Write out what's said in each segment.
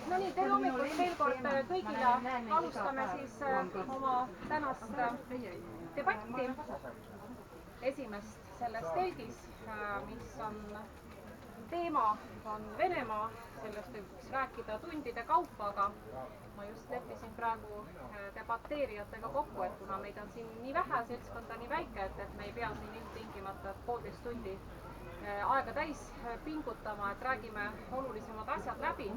No nii, tere hommikust veel kord kõigile. Alustame siis oma tänast debatti, esimest selles telgis, mis on teema, on Venemaa. Sellest võiks rääkida tundide kaupa, aga ma just leppisin praegu debateerijatega kokku, et kuna meid on siin nii vähe, seltskonda nii väike, et me ei pea siin ilmtingimata 1,5 tundi aega täis pingutama, et räägime olulisemad asjad läbi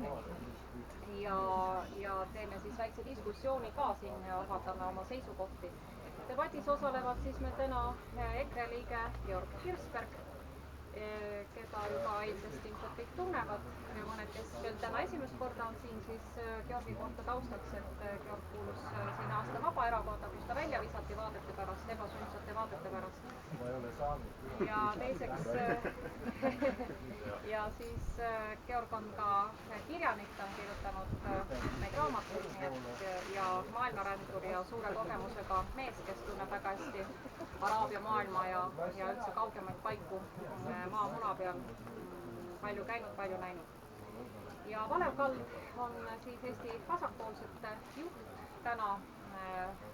ja teeme siis väikse diskussiooni ka siin ja avaldame oma seisukohti. Debatis osalevad siis me täna EKRE liige Georg Kirsberg, keda juba eilsest ilmselt kõik tunnevad ja mõned, kes veel täna esimest korda on siin, siis Georgi kohta taustaks, et Georg kuulus siin aasta Vabaerakonda, kus ta välja visati vaadete pärast, ebasundsate vaadete pärast. Ma ei ole saanud. Ja teiseks ja siis Georg on ka kirjanik, ta on kirjutanud neid raamatuid ja maailmarändur ja suure kogemusega mees, kes tunneb väga hästi Araabia maailma ja üldse kaugemaid paiku maamuna peal palju käinud, palju näinud. Ja Valev Kalv on siis Eesti vasakpoolsete juht. Täna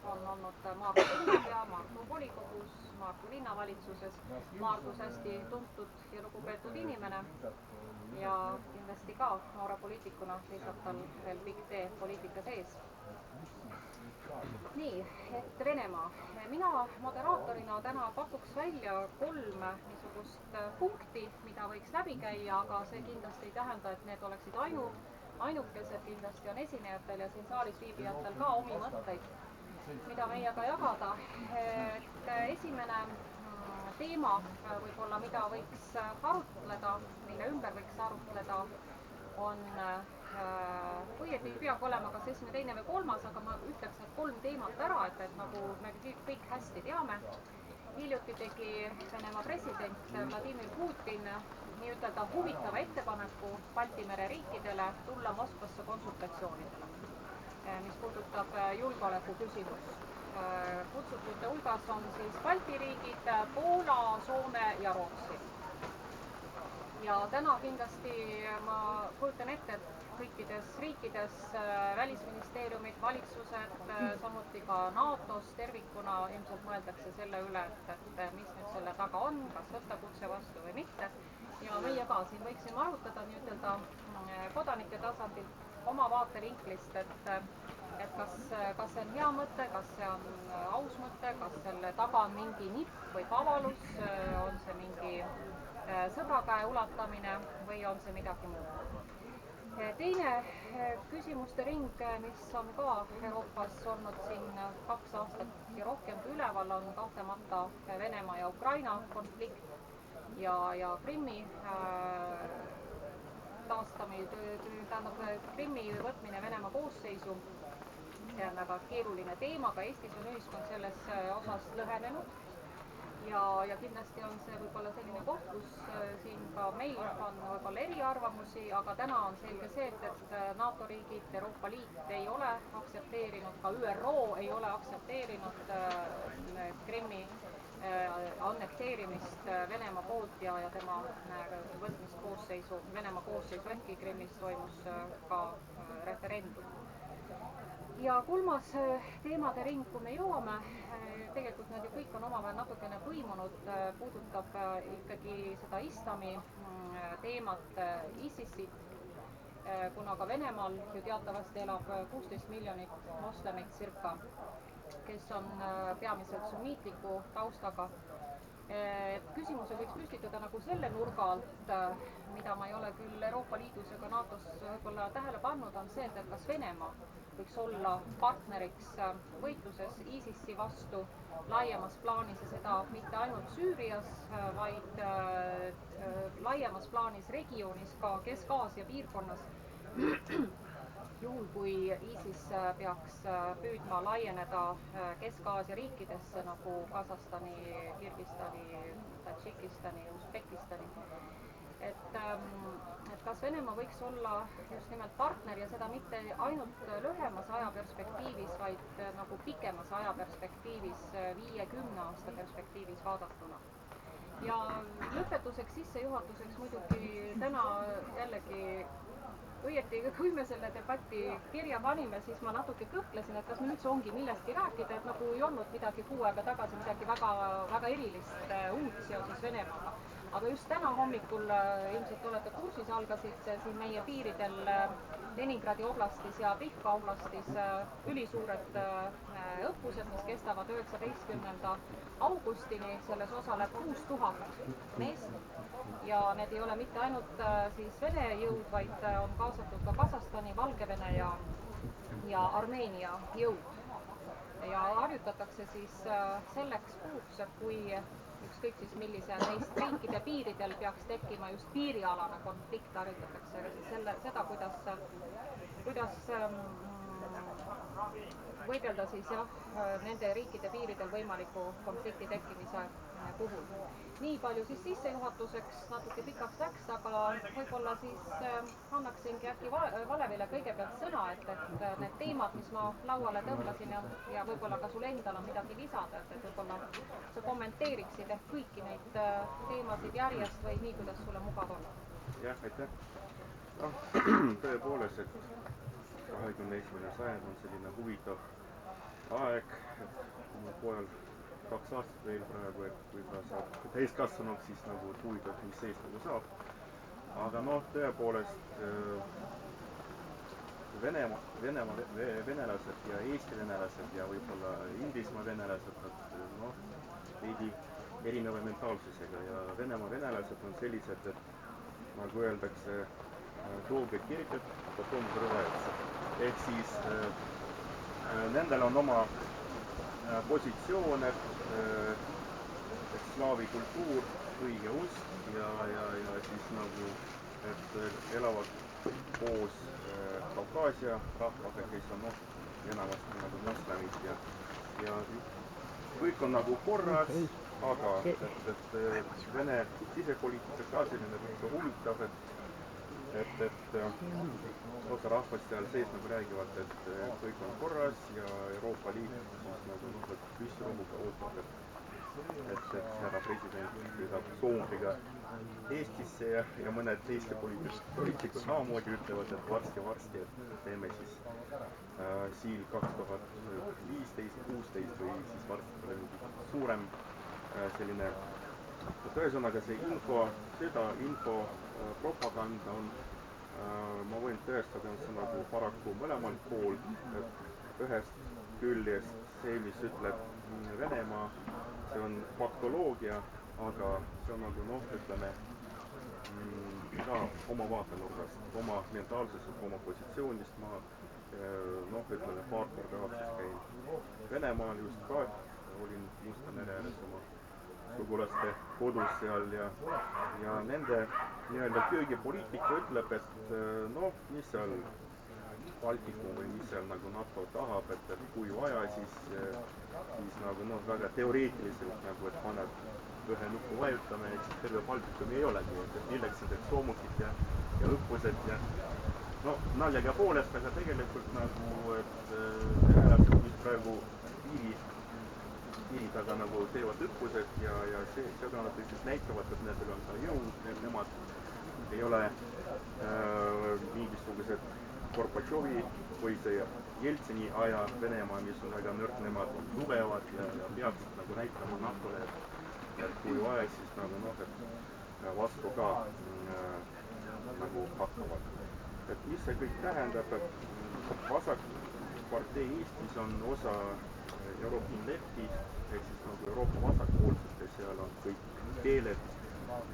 on olnud Maardu linnapea, Maardu volikogus, Maardu linnavalitsuses. Maardus hästi tuntud ja lugupeetud inimene ja kindlasti ka noore poliitikuna seisab tal veel pikk tee poliitikas ees. Nii, et Venemaa. Mina moderaatorina täna pakuks välja 3 niisugust punkti, mida võiks läbi käia, aga see kindlasti ei tähenda, et need oleksid ainukesed. Kindlasti on esinejatel ja siin saalis viibijatel ka omi mõtteid, mida meiega jagada. Esimene teema võib-olla, mida võiks arutleda, mille ümber võiks arutleda, on õieti ei peagi olema kas esimene, teine või 3, aga ma ütleks need 3 teemat ära, et nagu me kõik hästi teame. Hiljuti tegi Venemaa president Vladimir Putin nii-ütelda huvitava ettepaneku Balti mere riikidele tulla Moskvasse konsultatsioonidele, mis puudutab julgeoleku küsimust. Kutsutute hulgas on siis Balti riigid, Poola, Soome ja Rootsi. Ja täna kindlasti ma kujutan ette, et kõikides riikides välisministeeriumid, valitsused, samuti ka NATOs tervikuna ilmselt mõeldakse selle üle, et mis nüüd selle taga on, kas võtta kutse vastu või mitte. Ja meie ka siin võiksime arutada nii-ütelda kodanike tasandil oma vaatevinklist, et kas see on hea mõte, kas see on aus mõte, kas selle taga on mingi nipp või kavalus, on see mingi sõbrakäe ulatamine või on see midagi muud. Teine küsimuste ring, mis on ka Euroopas olnud siin 2 aastat ja rohkemgi üleval, on kahtlemata Venemaa ja Ukraina konflikt ja Krimmi Krimmi võtmine Venemaa koosseisu. See on väga keeruline teema, ka Eestis on ühiskond selles osas lõhenenud. Ja kindlasti on see võib-olla selline koht, kus siin ka meil on võib-olla eriarvamusi, aga täna on selge see, et NATO riigid, Euroopa Liit ei ole aktsepteerinud, ka ÜRO ei ole aktsepteerinud Krimmi annekteerimist Venemaa poolt ja tema võtmist koosseisu, Venemaa koosseisu, ehkki Krimmis toimus ka referendum. Ja 3. teemade ring, kui me jõuame, tegelikult nad ju kõik on omavahel natukene põimunud, puudutab ikkagi seda islami teemat, ISISit, kuna ka Venemaal ju teatavasti elab 16 miljonit moslemit circa, kes on peamiselt sunniitliku taustaga. Küsimuse võiks püstitada nagu selle nurga alt, mida ma ei ole küll Euroopa Liidus ega NATOs võib-olla tähele pannud, on see, et kas Venemaa võiks olla partneriks võitluses ISISi vastu laiemas plaanis ja seda mitte ainult Süürias, vaid laiemas plaanis regioonis, ka Kesk-Aasia piirkonnas. Juhul, kui ISIS peaks püüdma laieneda Kesk-Aasia riikidesse nagu Kasahstani, Kirgistani, Tadžikistani, Usbekistani. Et kas Venemaa võiks olla just nimelt partner ja seda mitte ainult lühemas ajaperspektiivis, vaid nagu pikemas ajaperspektiivis, 5-10 aasta perspektiivis vaadatuna. Ja lõpetuseks, sissejuhatuseks muidugi täna jällegi õieti, kui me selle debati kirja panime, siis ma natuke kõhklesin, et kas meil üldse ongi millestki rääkida, et nagu ei olnud midagi kuu aega tagasi midagi väga, väga erilist uut seoses Venemaaga. Aga just täna hommikul, ilmselt olete kursis, algasid siin meie piiridel Leningradi oblastis ja Pihka oblastis ülisuured õppused, mis kestavad 19. augustini. Selles osaleb 6000 meest ja need ei ole mitte ainult siis Vene jõud, vaid on kaasatud ka Kasahstani, Valgevene ja Armeenia jõud. Ja harjutatakse siis selleks puhuks, et kui ükskõik siis millise neist riikide piiridel peaks tekkima just piirialane konflikt, harjutatakse seda, kuidas võidelda siis nende riikide piiridel võimaliku konflikti tekkimise puhul. Nii palju siis sissejuhatuseks, natuke pikaks läks, aga võib-olla siis annaksingi äkki Valevile kõigepealt sõna, et need teemad, mis ma lauale tõmbasin ja võib-olla ka sul endal on midagi lisada, et võib-olla sa kommenteeriksid ehk kõiki neid teemasid järjest või nii, kuidas sulle mugav on. Jah, aitäh. Tõepoolest, et 21. sajand on selline huvitav aeg, et mu pojal 2 aastat veel praegu, et kui ta saab täiskasvanuks, siis nagu huvitav, mis sees nagu saab. Aga tõepoolest venelased ja Eesti venelased ja võib-olla Inglismaa venelased, veidi erineva mentaalsusega ja Venemaa venelased on sellised, et nagu öeldakse, долго терпят, потом взрываются. Ehk siis nendel on oma positsioone, slaavi kultuur, õige usk ja siis nagu, et elavad koos Kaukaasia rahvaga, kes on enamasti nagu moslemid ja kõik on nagu korras, aga et Vene sisepoliitika ka selline väga huvitav, et osa rahvast seal sees nagu räägivad, et kõik on korras ja Euroopa Liit siis nagu püssirohuga ootab, et härra president sõidab soomriga Eestisse ja mõned Eesti poliitikud samamoodi ütlevad, et varsti, et teeme siis siil 2015, 16 või siis varsti tuleb mingi suurem selline, et ühesõnaga see info, propaganda on, ma võin tõestada, on see nagu paraku mõlemalt poolt, et ühest küljest see, mis ütleb Venemaa, see on faktoloogia, aga see on nagu ütleme ka oma vaatenurgast, oma mentaalsusest, oma positsioonist ma ütleme paar korda aastas käin Venemaal just ka, olin Musta mere ääres oma sugulaste kodus seal ja nende nii-öelda köögipoliitika ütleb, et mis seal Baltikum või mis seal nagu NATO tahab, et kui vaja, siis nagu väga teoreetiliselt nagu, et paneb ühe nuppu vajutame, et siis terve Baltikumi ei olegi, et milleks need soomukid ja õppused ja naljaga poolest, aga tegelikult nagu, et venelased, mis praegu piiri taga nagu teevad õppused ja seda nad lihtsalt näitavad, et nendel on ka jõud, nemad ei ole mingisugused Gorbatšovi või see Jeltsini aja Venemaa, mis on väga nõrk, nemad on tugevad ja peaksid nagu näitama NATO-le, et kui vaja, siis nagu et vastu ka nagu hakkavad. Et mis see kõik tähendab, et vasakpartei Eestis on osa Euroopa Leftist, ehk siis nagu Euroopa vasakpoolsed ja seal on kõik keeled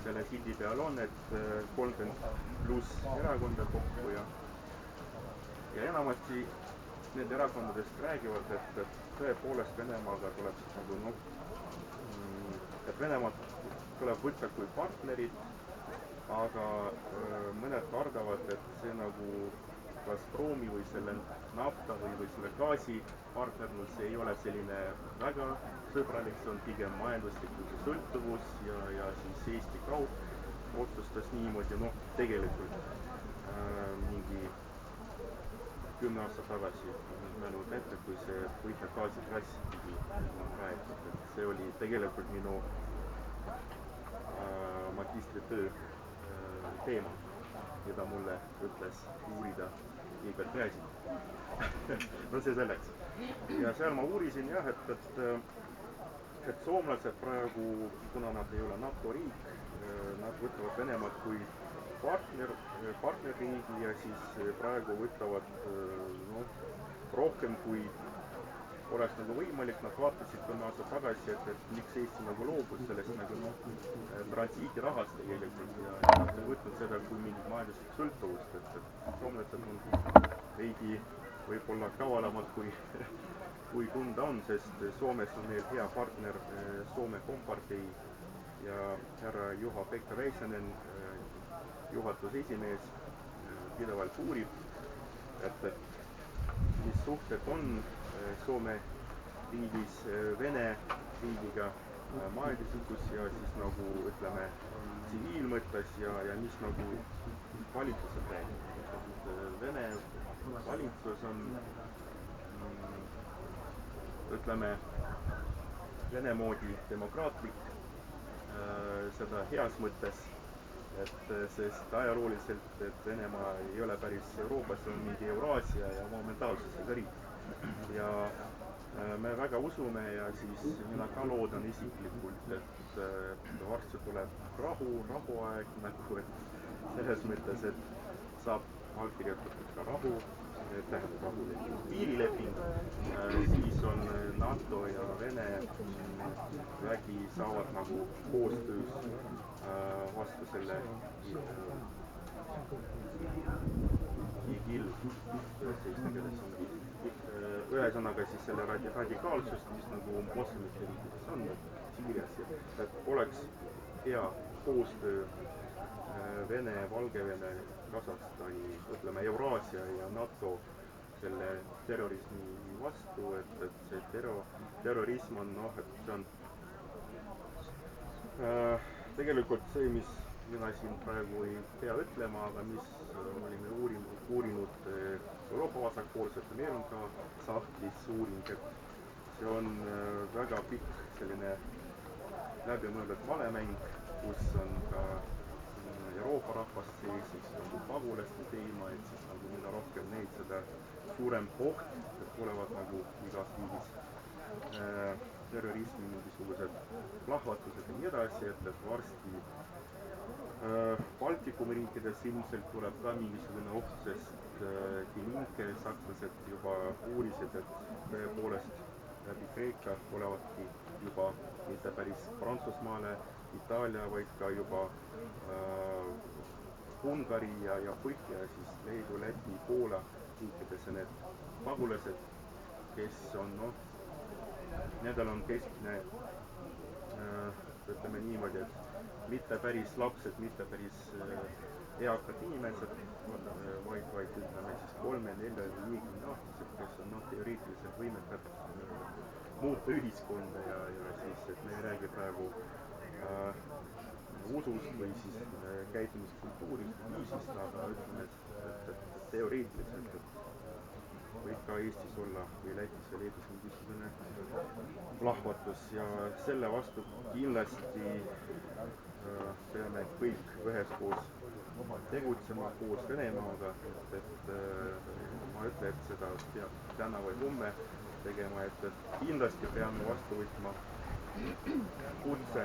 selle sildi peal on, et 30+ erakonda kokku ja enamasti need erakondadest räägivad, et tõepoolest Venemaaga tuleb siis nagu et Venemaad tuleb võtta kui partnerid, aga mõned kardavad, et see nagu Gazpromi või selle nafta või selle gaasi partnerlus ei ole selline väga sõbralik, see on pigem majanduslik sõltuvus ja siis Eesti kaup otsustas niimoodi, tegelikult mingi 10 aastat tagasi mälenud ette, kui see Põhja-gaasitrass pidi räägitud, et see oli tegelikult minu magistritöö teema. ja ta mulle ütles uurida Igor Gräzin. No see selleks. Ja seal ma uurisin jah, et soomlased praegu, kuna nad ei ole NATO riik, nad võtavad Venemaad kui partnerriigi ja siis praegu võtavad rohkem kui oleks nagu võimalik, nad vaatasid 10 aastat tagasi, et miks Eesti nagu loobus sellest nagu transiidirahast tegelikult ja nad on võtnud seda kui mingit majanduslikku sõltuvust, et soomlased on veidi võib-olla kavalamad kui tunda on, sest Soomes on meil hea partner Soome Kompartei ja härra Juha-Pekka Väisänen, juhatuse esimees, pidevalt uurib, et mis suhted on Soome riigis Vene riigiga majanduslikus ja siis nagu ütleme tsiviilmõttes ja mis nagu valitsused räägib. Vene valitsus on ütleme Vene moodi demokraatlik, seda heas mõttes, sest ajalooliselt, et Venemaa ei ole päris Euroopas, on mingi Euraasia ja momentaalsusega riik. Ja me väga usume ja siis mina ka loodan isiklikult, et varsti tuleb rahuaeg nagu, et selles mõttes, et saab allkirjutatud ka tähendab piirileping, siis on NATO ja Vene vägi saavad nagu koostöös vastu selle IGIL, ühesõnaga siis selle radikaalsust, mis nagu moslemite riikides on, Siirias, et oleks hea koostöö Vene, Valgevene, Kasahstani, ütleme Euraasia ja NATO selle terrorismi vastu, et see terrorism on, et see on tegelikult see, mis mina siin praegu ei pea ütlema, aga mis olime uurinud Euroopa vasakpoolselt ja meil on ka sahtlis uuring, et see on väga pikk selline läbimõeldud valemäng, kus on ka Euroopa rahvast sees, siis nagu pagulaste teema, et siis nagu mida rohkem neid, seda suurem oht, et tulevad nagu igas riigis terrorismi mingisugused plahvatused ja nii edasi, et varsti Baltikumi riikides ilmselt tuleb ka mingisugune oht, sest Die Linke sakslased juba uurisid, et tõepoolest läbi Kreeka olevadki juba mitte päris Prantsusmaale, Itaalia, vaid ka juba Ungari ja Põhja, siis Leedu, Läti, Poola riikidesse need pagulased, kes on, nendel on keskmine, ütleme niimoodi, et mitte päris lapsed, mitte päris eakad inimesed, vaid ütleme siis 3-4-50-aastased, kes on teoreetiliselt võimekad muuta ühiskonda ja siis, et me ei räägi praegu usust või siis käitumiskultuurist, viisist, aga ütleme, et teoreetiliselt, et võib ka Eestis olla või Lätis ja Leedus mingisugune plahvatus ja selle vastu kindlasti peame kõik üheskoos tegutsema koos Venemaaga, et ma ütlen, et seda peab täna või homme tegema, et kindlasti peame vastu võtma kutse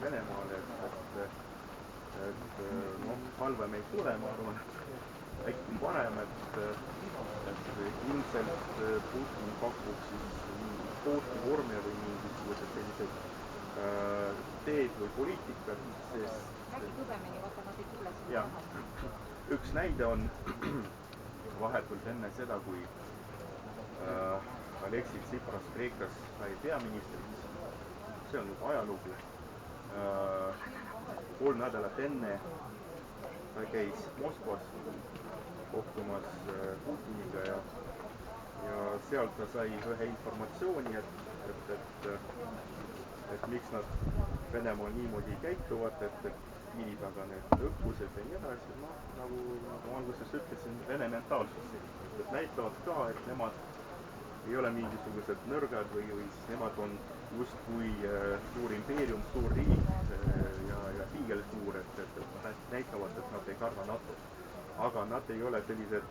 Venemaale, et halvem ei tule, ma arvan, äkki parem, et ilmselt Putin pakub siis mingit kvoodivormi või mingisugused sellised teed või poliitikat, sest äkki tõdemini, vaata nad ei tule sinna jah, üks näide on vahetult enne seda, kui Alexis Tsipras Kreekas sai peaministriks, see on nüüd ajalugu, 3 nädalat enne ta käis Moskvas kohtumas Putiniga ja sealt ta sai ühe informatsiooni, et miks nad Venemaal niimoodi käituvad, et piiri taga need õppused ja nii edasi, nagu alguses ütlesin, Vene mentaalsus, et näitavad ka, et nemad ei ole mingisugused nõrgad või siis nemad on justkui suur impeerium, suur riik ja ja hiigelsuur, et nad näitavad, et nad ei karda NATO-t. Aga nad ei ole sellised,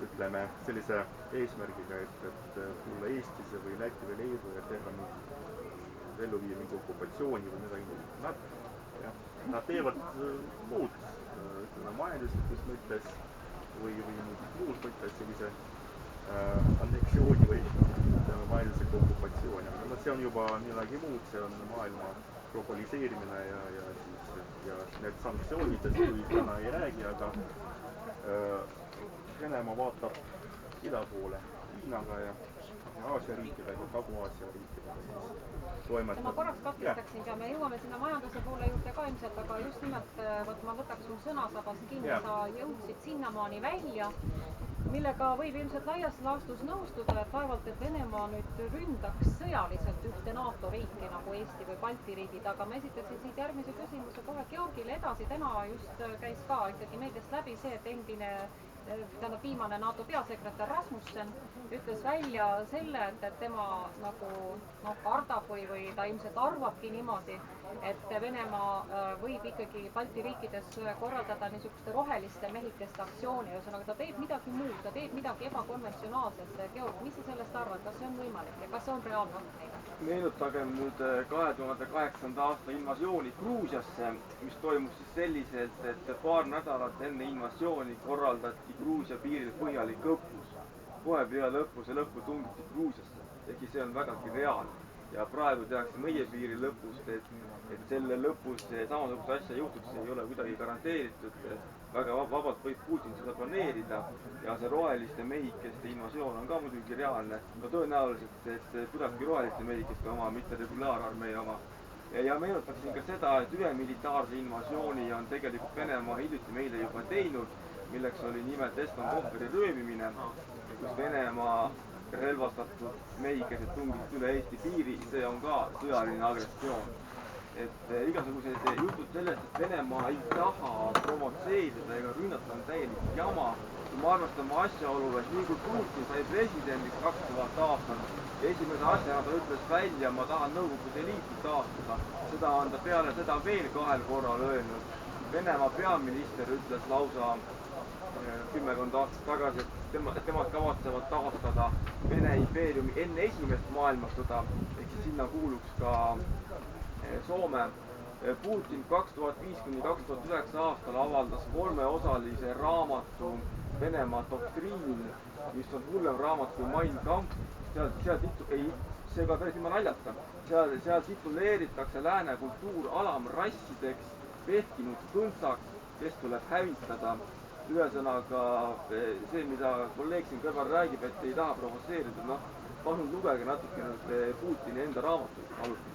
ütleme, sellise eesmärgiga, et tulla Eestisse või Lätti või Leedu ja teha ellu viia mingi okupatsiooni või midagi muud. Nad teevad muud, ütleme, majanduslikus mõttes või mingis muus mõttes sellise anneksiooni või majandusliku okupatsiooni. Aga see on juba midagi muud, see on maailma globaliseerimine ja need sanktsioonidest kui täna ei räägi, aga Venemaa vaatab ida poole Hiinaga ja Aasia riikidega, Kagu-Aasia riikidega toimetab. Ma korraks katkestaksin ja me jõuame sinna majanduse poole juurde ka ilmselt, aga just nimelt ma võtaks mu sõnasabast kinni, sa jõudsid sinnamaani välja, millega võib ilmselt laias laastus nõustuda, et vaevalt, et Venemaa nüüd ründaks sõjaliselt ühte NATO riiki nagu Eesti või Balti riigid, aga ma esitaksin siit järgmise küsimuse kohe Georgile edasi. Täna just käis ka ikkagi meediast läbi see, et endine viimane NATO peasekretär Rasmussen ütles välja selle, et tema nagu kardab või ta ilmselt arvabki niimoodi, et Venemaa võib ikkagi Balti riikides korraldada niisuguste roheliste mehikeste aktsiooni, ühesõnaga ta teeb midagi muud, ta teeb midagi ebakonventsionaalset. Georg, mis sa sellest arvad, kas see on võimalik ja kas see on reaalne oht meile? Meenutagem nüüd 2008. aasta invasiooni Gruusiasse, mis toimus siis selliselt, et paar nädalat enne invasiooni korraldati Gruusia piiril põhjalik õppus. Kohe peale õppuse lõppu tungiti Gruusiasse, ehkki see on vägagi reaalne. Ja praegu tehakse meie piiril lõpust, et selle lõpus samasugust asja juhtuks, see ei ole kuidagi garanteeritud. Väga vabalt võib Putin seda planeerida ja see roheliste mehikeste invasioon on ka muidugi reaalne. No tõenäoliselt, et tulebki roheliste mehikeste oma, mitte regulaararmee oma. Ja meenutaksin ka seda, et ühe militaarse invasiooni on tegelikult Venemaa hiljuti meile juba teinud, milleks oli nimelt Eston-Kohveri röövimine, kus Venemaa relvastatud mehikesed tungisid üle Eesti piiri, see on ka sõjaline agressioon. Et igasugused jutud sellest, et Venemaa ei taha provotseerida ega rünnata on täielik jama. Kui me arvestame asjaolu, et nii kui Putin sai presidendiks 2000 aastal, esimese asjana ta ütles välja, ma tahan Nõukogude Liitu taastada. Seda on ta peale seda veel 2 korral öelnud. Venemaa peaminister ütles lausa 10 aastat tagasi, et temad kavatsevad taastada Vene impeeriumi enne esimest maailmasõda, ehk siis sinna kuuluks ka Soome. Putin 2005–2009 aastal avaldas 3-osalise raamatu Venemaa doktriin, mis on hullem raamat kui Mein Kampf. See ka päris ilma naljata. Seal tituleeritakse lääne kultuur alamrassideks, vehkinud põntsaks, kes tuleb hävitada. Ühesõnaga see, mida kolleeg siin kõrval räägib, et ei taha provotseerida, palun lugege natuke Putini enda raamatuid alustuseks.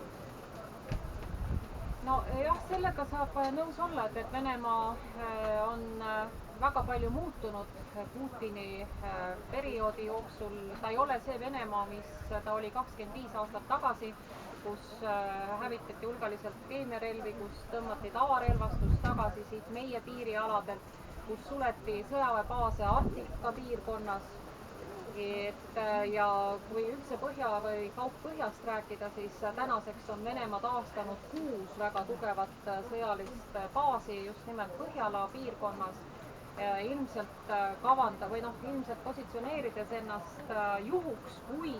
No jah, sellega saab nõus olla, et Venemaa on väga palju muutunud Putini perioodi jooksul. Ta ei ole see Venemaa, mis ta oli 25 aastat tagasi, kus hävitati hulgaliselt keemiarelvi, kus tõmmati tavarelvastust tagasi siit meie piirialadelt, kus suleti sõjaväebaase Arktika piirkonnas. Ja kui üldse Põhja või Kaug-Põhjast rääkida, siis tänaseks on Venemaa taastanud 6 väga tugevat sõjalist baasi just nimelt Põhjala piirkonnas. Ilmselt ilmselt positsioneerides ennast juhuks, kui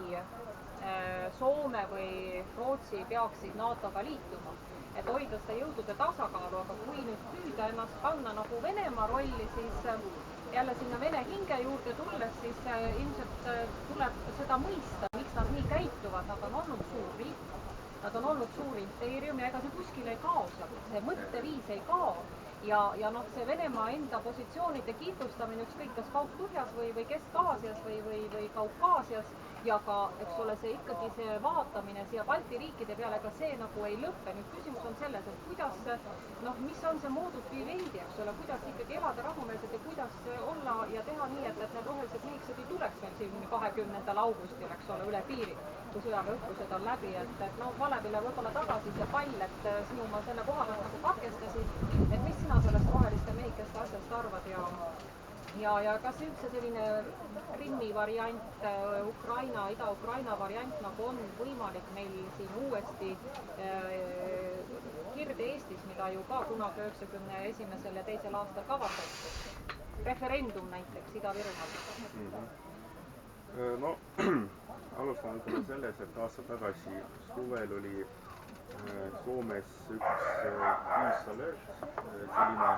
Soome või Rootsi peaksid NATO-ga liituma, et hoida seda jõudude tasakaalu, aga kui nüüd püüda ennast panna nagu Venemaa rolli, siis jälle sinna Vene hinge juurde tulles, siis ilmselt tuleb seda mõista, miks nad nii käituvad. Nad on olnud suur riik, nad on olnud suur impeerium ja ega see kuskil ei kao seal, see mõtteviis ei kao. Ja see Venemaa enda positsioonide kindlustamine ükskõik kas Kaug-Põhjas või Kesk-Aasias või Kaukaasias ja ka, eks ole, see ikkagi see vaatamine siia Balti riikide peale, ega see nagu ei lõppe. Nüüd küsimus on selles, et kuidas, mis on see modus vivendi, eks ole, kuidas ikkagi elada rahumeelselt ja kuidas olla ja teha nii, et need rohelised liiksed ei tuleks meil siin 20. augustil, eks ole, üle piiri, kui sõjaväeõppused on läbi. Valevile võib-olla tagasi see pall, et sinu ma selle koha pealt nagu katkestasin, et mis sina sellest roheliste mehikeste asjast arvad ja ja kas üldse selline Krimmi variant, Ukraina, Ida-Ukraina variant nagu on võimalik meil siin uuesti Kirde-Eestis, mida ju ka kunagi 91. ja 2. aastal kavandati, referendum näiteks Ida-Virumaal? No alustan võib-olla selles, et aasta tagasi suvel oli Soomes üks Peace Alert, selline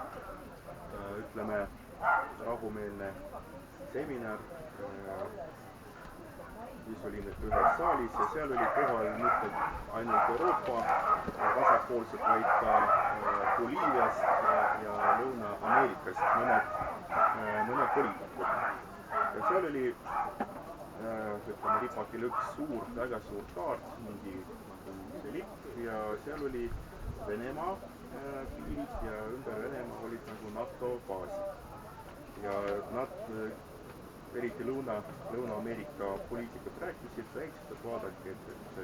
ütleme rahumeelne seminar, mis oli ühes saalis ja seal oli kohal mitte ainult Euroopa vasakpoolsed, vaid ka Boliiviast ja Lõuna-Ameerikast mõned poliitikud. Ja seal oli ütleme ripakil üks väga suur kaart, mingi see lipp ja seal oli Venemaa piirid ja ümber Venemaa olid nagu NATO baasid. Ja nad, eriti Lõuna-Ameerika poliitikud rääkisid, et vaadake, et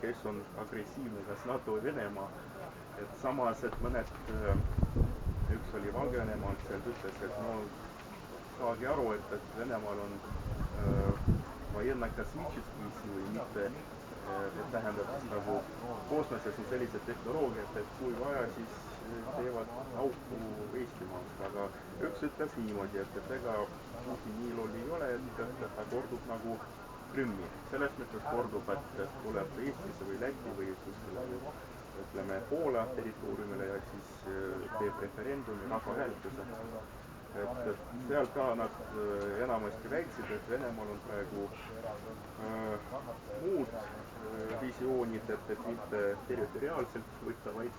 kes on agressiivne, kas NATO või Venemaa. Et samas, et mõned, üks oli Valgevenemaalt, seal ütles, et no saagi aru, et Venemaal on военно-космические силы, mitte, et tähendab siis nagu kosmoses on sellised tehnoloogiad, et kui vaja, siis teevad auku Eestimaast, aga üks ütles niimoodi, et ega Putin nii loll ei ole, et ta kordub nagu Krimmi. Selles mõttes kordub, et tuleb Eestisse või Läti või kuskile, ütleme, Poola territooriumile ja siis teeb referendumi rahvahääletuse. Et seal ka nad enamasti väiksid, et Venemaal on praegu muud visioonid, et mitte territoriaalselt võtta, vaid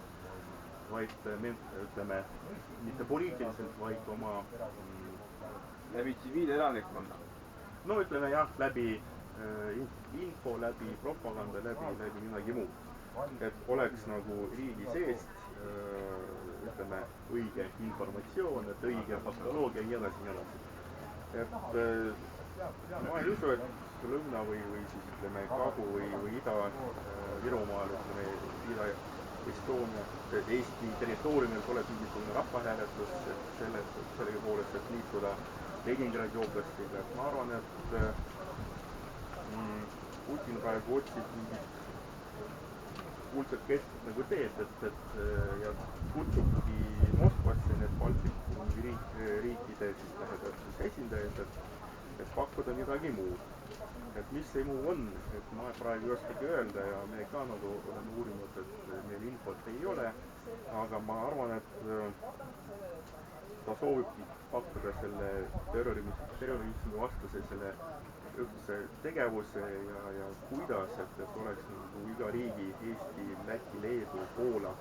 ütleme, mitte poliitiliselt, vaid oma läbi tsiviilelanikkonna. No ütleme jah, läbi info, läbi propaganda, läbi midagi muud. Et oleks nagu riigi seest ütleme, õige informatsioon, et õige faktoloogia ja nii edasi. Et ma ei usu, et Lõuna või siis ütleme Kagu või Ida-Virumaal, ütleme Ida-Estonia, Eesti territooriumil tuleb mingisugune rahvahääletus selle poolest, et liituda Leningradi oblastiga. Et ma arvan, et Putin praegu otsib mingit kuulsat keskelt nagu teed, et ja kutsubki Moskvasse need Baltikumi riikide siis lähedalt esindajad, et pakkuda midagi muud. Et mis see muu on, et ma praegu ei oskagi öelda ja me ka nagu oleme uurinud, et meil infot ei ole, aga ma arvan, et ta soovibki pakkuda selle terrorismi vastase selle ühtse tegevuse ja kuidas, et oleks nagu iga riigi, Eesti, Läti, Leedu, Poola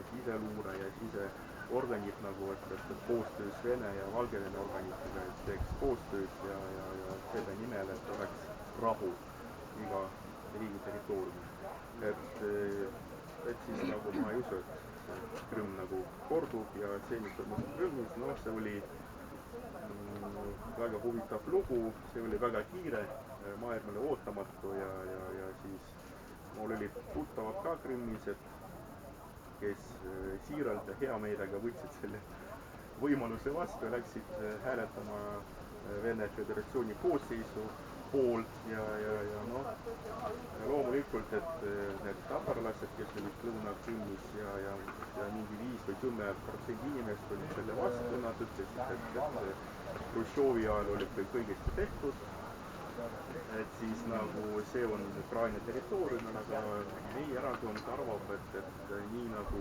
siseluure ja siseorganid nagu, et koostöös Vene ja Valgevene organitega, et teeks koostööd ja selle nimel, et oleks rahu iga riigi territooriumil. Et siis nagu ma ei usu, et Krimm nagu kordub ja see, mis toimus Krimmis, no see oli väga huvitav lugu, see oli väga kiire, maailmale ootamatu ja siis mul olid tuttavad ka Krimmis, kes siiralt ja hea meelega võtsid selle võimaluse vastu ja läksid hääletama Vene Föderatsiooni koosseisu poolt ja noh, loomulikult, et need tatarlased, kes olid Lõuna-Krimmis ja mingi 5 või 10% inimest olid selle vastu, nad ütlesid, et Hruštšovi ajal oli kõik õigesti tehtud, et siis nagu see on Ukraina territoorium, aga meie erakond arvab, et nii nagu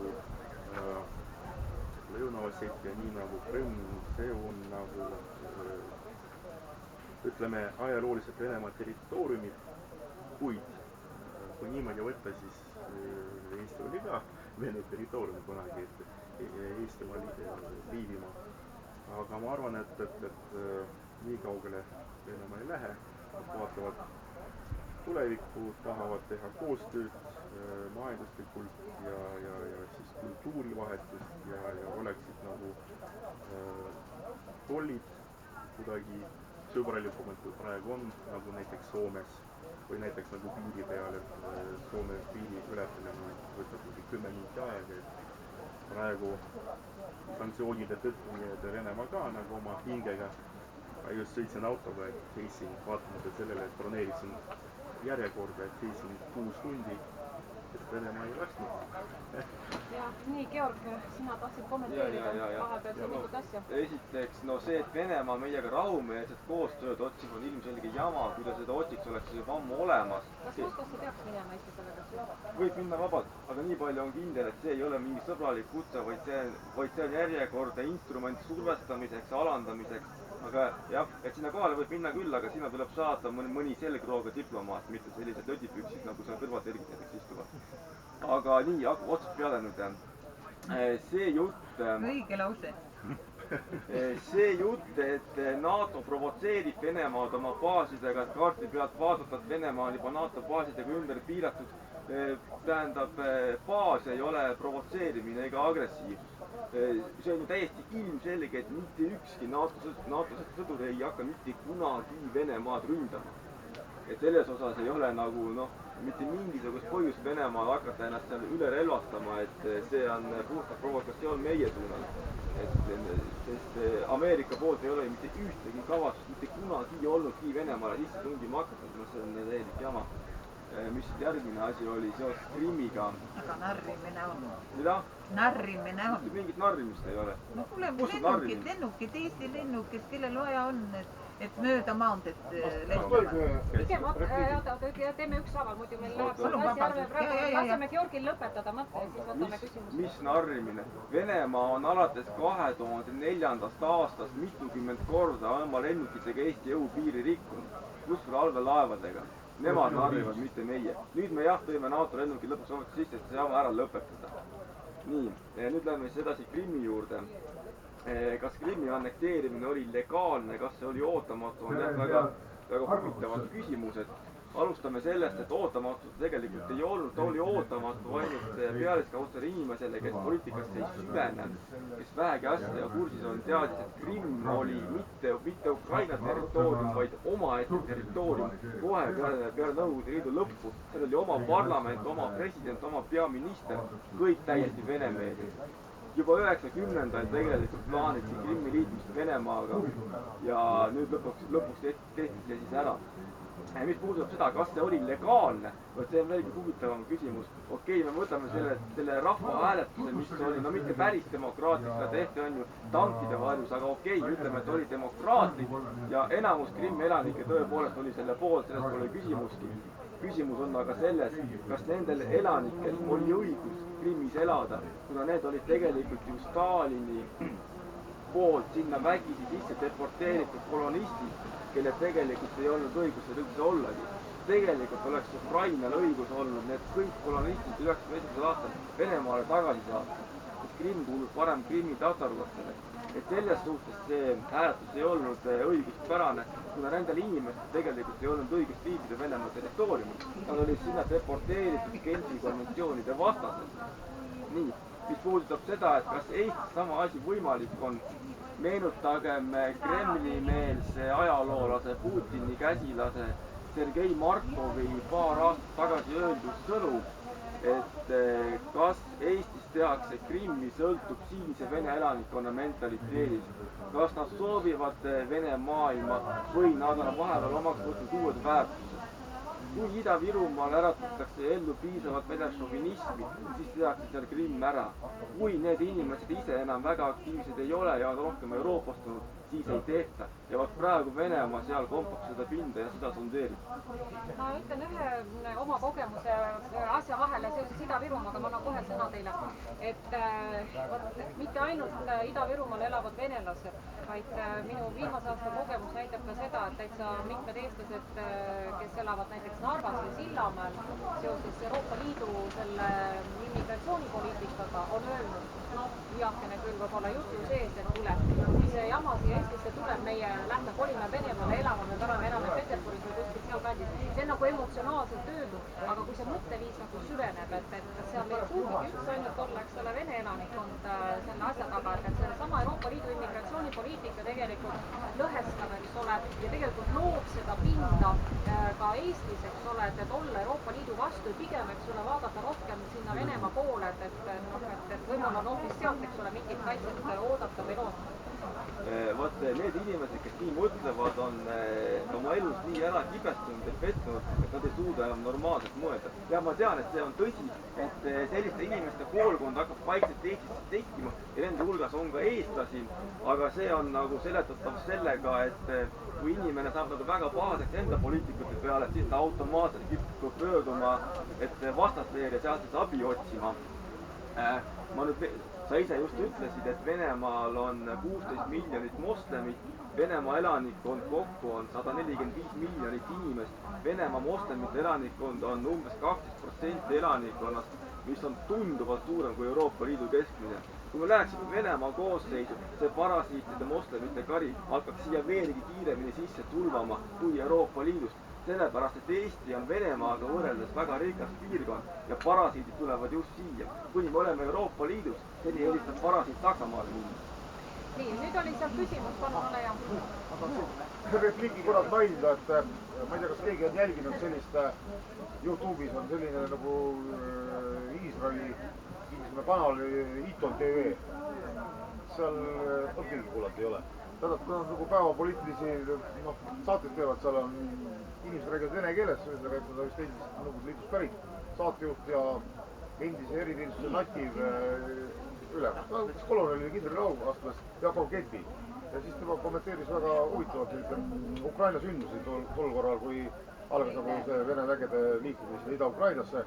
Lõuna-Ossetia, nii nagu Krimm, see on nagu ütleme ajalooliselt Venemaa territooriumid, kuid kui niimoodi võtta, siis Eesti oli ka Vene territoorium kunagi, Eestimaa Liivimaa. Aga ma arvan, et nii kaugele Venemaa ei lähe, nad vaatavad tulevikku, tahavad teha koostööd majanduslikult ja siis kultuurivahetust ja oleksid nagu tollid kuidagi sõbralikumad kui praegu on, nagu näiteks Soomes või näiteks nagu piiri peal, et Soome piiri ületamine võtab mingi 10 minutit aega, praegu sanktsioonide tõttu nii-öelda Venemaa ka nagu oma hingega. Ma just sõitsin autoga, et seisin vaatamata sellele, et broneerisin järjekorda, et seisin 6 tundi, et Venemaa ei lasknud. Ja nii, Georg, sina tahtsid kommenteerida vahepealse mingit asja? Esiteks, no see, et Venemaa meiega rahumeelset koostööd otsib, on ilmselge jama, kui ta seda otsiks, oleks see juba ammu olemas. Kas Moskvasse peaks minema Eesti delegatsioon? Võib minna vabalt, aga nii palju on kindel, et see ei ole mingi sõbralik kutse, vaid see on järjekordne instrument survestamiseks, alandamiseks. Aga jah, et sinna kohale võib minna küll, aga sinna tuleb saata mõni selgrooga diplomaat, mitte sellised lödipüksid, nagu seal kõrvatergid näiteks istuvad. Aga nii, otsast peale nüüd. See jutt... Õige lause. See jutt, et NATO provotseerib Venemaad oma baasidega, et kaarti pealt vaadata, et Venemaa on juba NATO baasidega ümber piiratud, tähendab, baas ei ole provotseerimine ega agressiivsus. See on ju täiesti ilmselge, et mitte ükski NATO sõdur ei hakka mitte kunagi Venemaad ründama. Et selles osas ei ole nagu mitte mingisugust põhjust Venemaal hakata ennast seal üle relvastama, et see on puhtalt provokatsioon meie suunal. Sest Ameerika poolt ei ole mitte ühtegi kavatsust, mitte kunagi olnudki Venemaale sisse tungima hakata, see on täielik jama. Mis järgmine asi oli seoses Krimmiga? Aga narrimine on. Mida? Narrimine on. Mingit narrimist ei ole. No kuule, lennukid, Eesti lennukid, kellel vaja on, et mööda maandet lennavad. Pigem teeme ükshaaval, muidu meil läheb asi arve praegu. Laseme Georgil lõpetada mõtte ja siis võtame küsimusi. Mis narrimine? Venemaa on alates 2004. aastast mitukümmend korda oma lennukitega Eesti õhupiiri rikkunud, pluss allveelaevadega. Nemad narrivad, mitte meie. Nüüd me tõime NATO lennukid lõpuks ometi sisse, et see jama ära lõpetada. Nii, nüüd läheme siis edasi Krimmi juurde. Kas Krimmi annekteerimine oli legaalne, kas see oli ootamatu, on väga huvitavad küsimused. Alustame sellest, et ootamatut tegelikult ei olnud, ta oli ootamatu ainult pealiskaudsele inimesele, kes poliitikasse ei süvenenud, kes vähegi asja kursis on, teadis, et Krimm oli mitte Ukraina territoorium, vaid omaette territoorium kohe peale Nõukogude Liidu lõppu. Seal oli oma parlament, oma president, oma peaminister, kõik täiesti venemeelsed. Juba 90-ndal tegelikult plaaniti Krimmi liitmist Venemaaga ja nüüd lõpuks tehti see siis ära. Mis puudutab seda, kas see oli legaalne, see on veelgi huvitavam küsimus. Okei, me võtame selle rahvahääletuse, mis oli, mitte päris demokraatlik, seda tehti on ju tankide varjus, aga okei, ütleme, et oli demokraatlik ja enamus Krimmi elanikke tõepoolest oli selle poolt, sellest pole küsimuski. Küsimus on aga selles, kas nendel elanikel oli õigus Krimmis elada, kuna need olid tegelikult ju Stalini poolt sinna vägisi sisse deporteeritud kolonistid, kelle tegelikult ei olnud õigus seal üldse ollagi. Tegelikult oleks Ukrainal õigus olnud need kõik kolonistid 91. aastal Venemaale tagasi saada, sest Krimm kuulub varem Krimmi tatarlastele. Et selles suhtes see hääletus ei olnud õiguspärane, kuna nendel inimestel tegelikult ei olnud õigust viibida Venemaa territooriumil. Nad olid sinna deporteeritud Genfi konventsioonide vastased. Nii, mis puudutab seda, et kas Eestis sama asi võimalik on, meenutagem Kremli-meelse ajaloolase Putini käsilase Sergei Markovi paar aastat tagasi öeldud sõnu, et kas Eestis tehakse Krimmi sõltub siinse Vene elanikkonna mentaliteedist. Kas nad soovivad Vene maailma või nad on vahepeal omaks võtnud uued väärtused. Kui Ida-Virumaal äratatakse ellu piisavalt vene šovinismi, siis tehakse seal Krimm ära. Kui need inimesed ise enam väga aktiivsed ei ole ja on rohkem euroopastunud, siis ei tehta. Ja vaat praegu Venemaa seal kompab seda pinda ja seda sondeerib. Ma ütlen ühe oma kogemuse asja vahele seoses Ida-Virumaaga, ma annan kohe sõna teile. Et mitte ainult Ida-Virumaal elavad venelased, vaid minu viimase aasta kogemus näitab ka seda, et täitsa mitmed eestlased, kes elavad näiteks Narvas või Sillamäel seoses Euroopa Liidu selle immigratsioonipoliitikaga on öelnud, heakene küll võib-olla jutu sees, et kuule, kui see jama siia Eestisse tuleb, meie lähme kolime Venemaale elama, me parem elame Peterburis või kuskil sealkandis. See on nagu emotsionaalselt öeldud, aga kui see mõtteviis nagu süveneb, et seal ei pruugigi üldse ainult olla, eks ole, Vene elanikkond selle asja taga, et see sama Euroopa Liidu immigratsioonipoliitika tegelikult lõhestab, eks ole, ja tegelikult loob seda pinda ka Eestis, eks ole, et olla Euroopa Liidu vastu ja pigem, eks ole, vaadata rohkem sinna Venemaa poole, et võib-olla on hoopis sealt, eks ole, mingit kaitset oodata või loota. Vot need inimesed, kes nii mõtlevad, on oma elus nii ära kibestunud ja pettunud, et nad ei suuda enam normaalselt mõelda. ja ma tean, et see on tõsi, et selliste inimeste koolkond hakkab vaikselt Eestisse tekkima ja nende hulgas on ka eestlasi, aga see on nagu seletatav sellega, et kui inimene saab nagu väga pahaseks enda poliitikute peale, siis ta automaatselt kipub pöörduma, et vastasleeri ja sealt siis abi otsima. Ma nüüd, sa ise just ütlesid, et Venemaal on 16 miljonit moslemit, Venemaa elanikkond kokku on 145 miljonit inimest. Venemaa moslemite elanikkond on umbes 12% elanikkonnast, mis on tunduvalt suurem kui Euroopa Liidu keskmine. Kui me läheksime Venemaa koosseisu, see parasiitide moslemite kari hakkaks siia veelgi kiiremini sisse tulvama kui Euroopa Liidust. Sellepärast, et Eesti on Venemaaga võrreldes väga rikas piirkond ja parasiidid tulevad just siia. Kuni me oleme Euroopa Liidus, seni eelistab parasiit Saksamaale minna. Nii, nüüd oli seal küsimus, palun ole hea. Repliigi korras mainida, et ma ei tea, kas keegi on jälginud sellist, YouTube'is on selline nagu Iisraeli kanal Iton TV. Seal keegi kuulata ei ole. Tähendab, kui nad nagu päevapoliitilisi saateid teevad, seal on inimesed räägivad vene keeles, ühesõnaga, et nad on vist endisest Nõukogude Liidust pärit, saatejuht ja endise eriteenistuse nativ ülemus. Ta võttis koloneli kindraliauastmes Jakov Keti ja siis tema kommenteeris väga huvitavalt Ukraina sündmusi tol korral, kui algas nagu see Vene vägede liikumine Ida-Ukrainasse.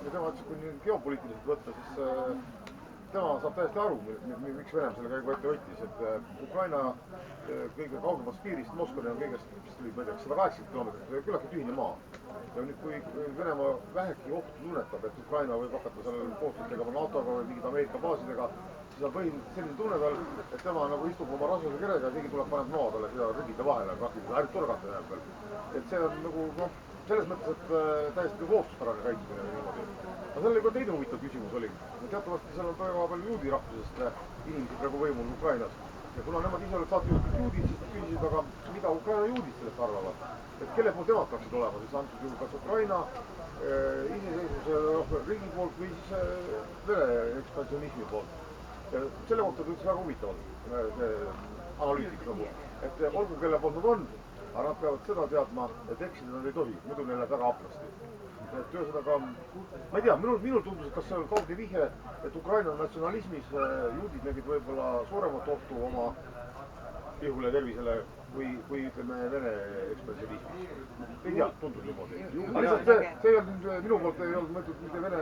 Ja tema ütles, kui geopoliitiliselt võtta, siis tema saab täiesti aru, miks Venemaa selle käigu ette võttis, et Ukraina kõige kaugemast piirist Moskvani on kõigest, mis tuli, ma ei tea, 180 kilomeetrit, küllalt tühine maa. Ja nüüd, kui Venemaa vähegi ohtu tunnetab, et Ukraina võib hakata seal koostööd tegema NATO-ga või mingid Ameerika baasidega, siis on põhimõtteliselt selline tunne tal, et tema nagu istub oma rasvase kerega ja keegi tuleb paneb noa talle seda rügide vahele, praktiliselt ärg torgata jääb veel. Et see on nagu, selles mõttes, et täiesti lootuspärane käitumine või niimoodi. Aga sellele ka teine huvitav küsimus oli. Teatavasti seal on väga palju juudi rahvusest inimesi praegu võimul Ukrainas. Ja kuna nemad ise olid saatejuhtud juudid, siis küsisid, aga mida Ukraina juudid sellest arvavad? Et kelle poolt nemad peaksid olema, siis antud juhul kas Ukraina iseseisvuse riigi poolt või siis Vene ekspansionismi poolt. Ja selle kohta ütles väga huvitavalt see analüütik nagu, et olgu kelle poolt nad on, aga nad peavad seda teadma, et eksida nad ei tohi, muidu neil läheb väga aplasti. Et ühesõnaga, ma ei tea, minul tundus, et kas see on kaudne vihje, et Ukraina natsionalismis juudid nägid võib-olla suuremat ohtu oma ihule ja tervisele kui ütleme Vene ekspansionismis. Ei tea, tundus niimoodi. Lihtsalt see ei olnud minu poolt ei olnud mõeldud mitte Vene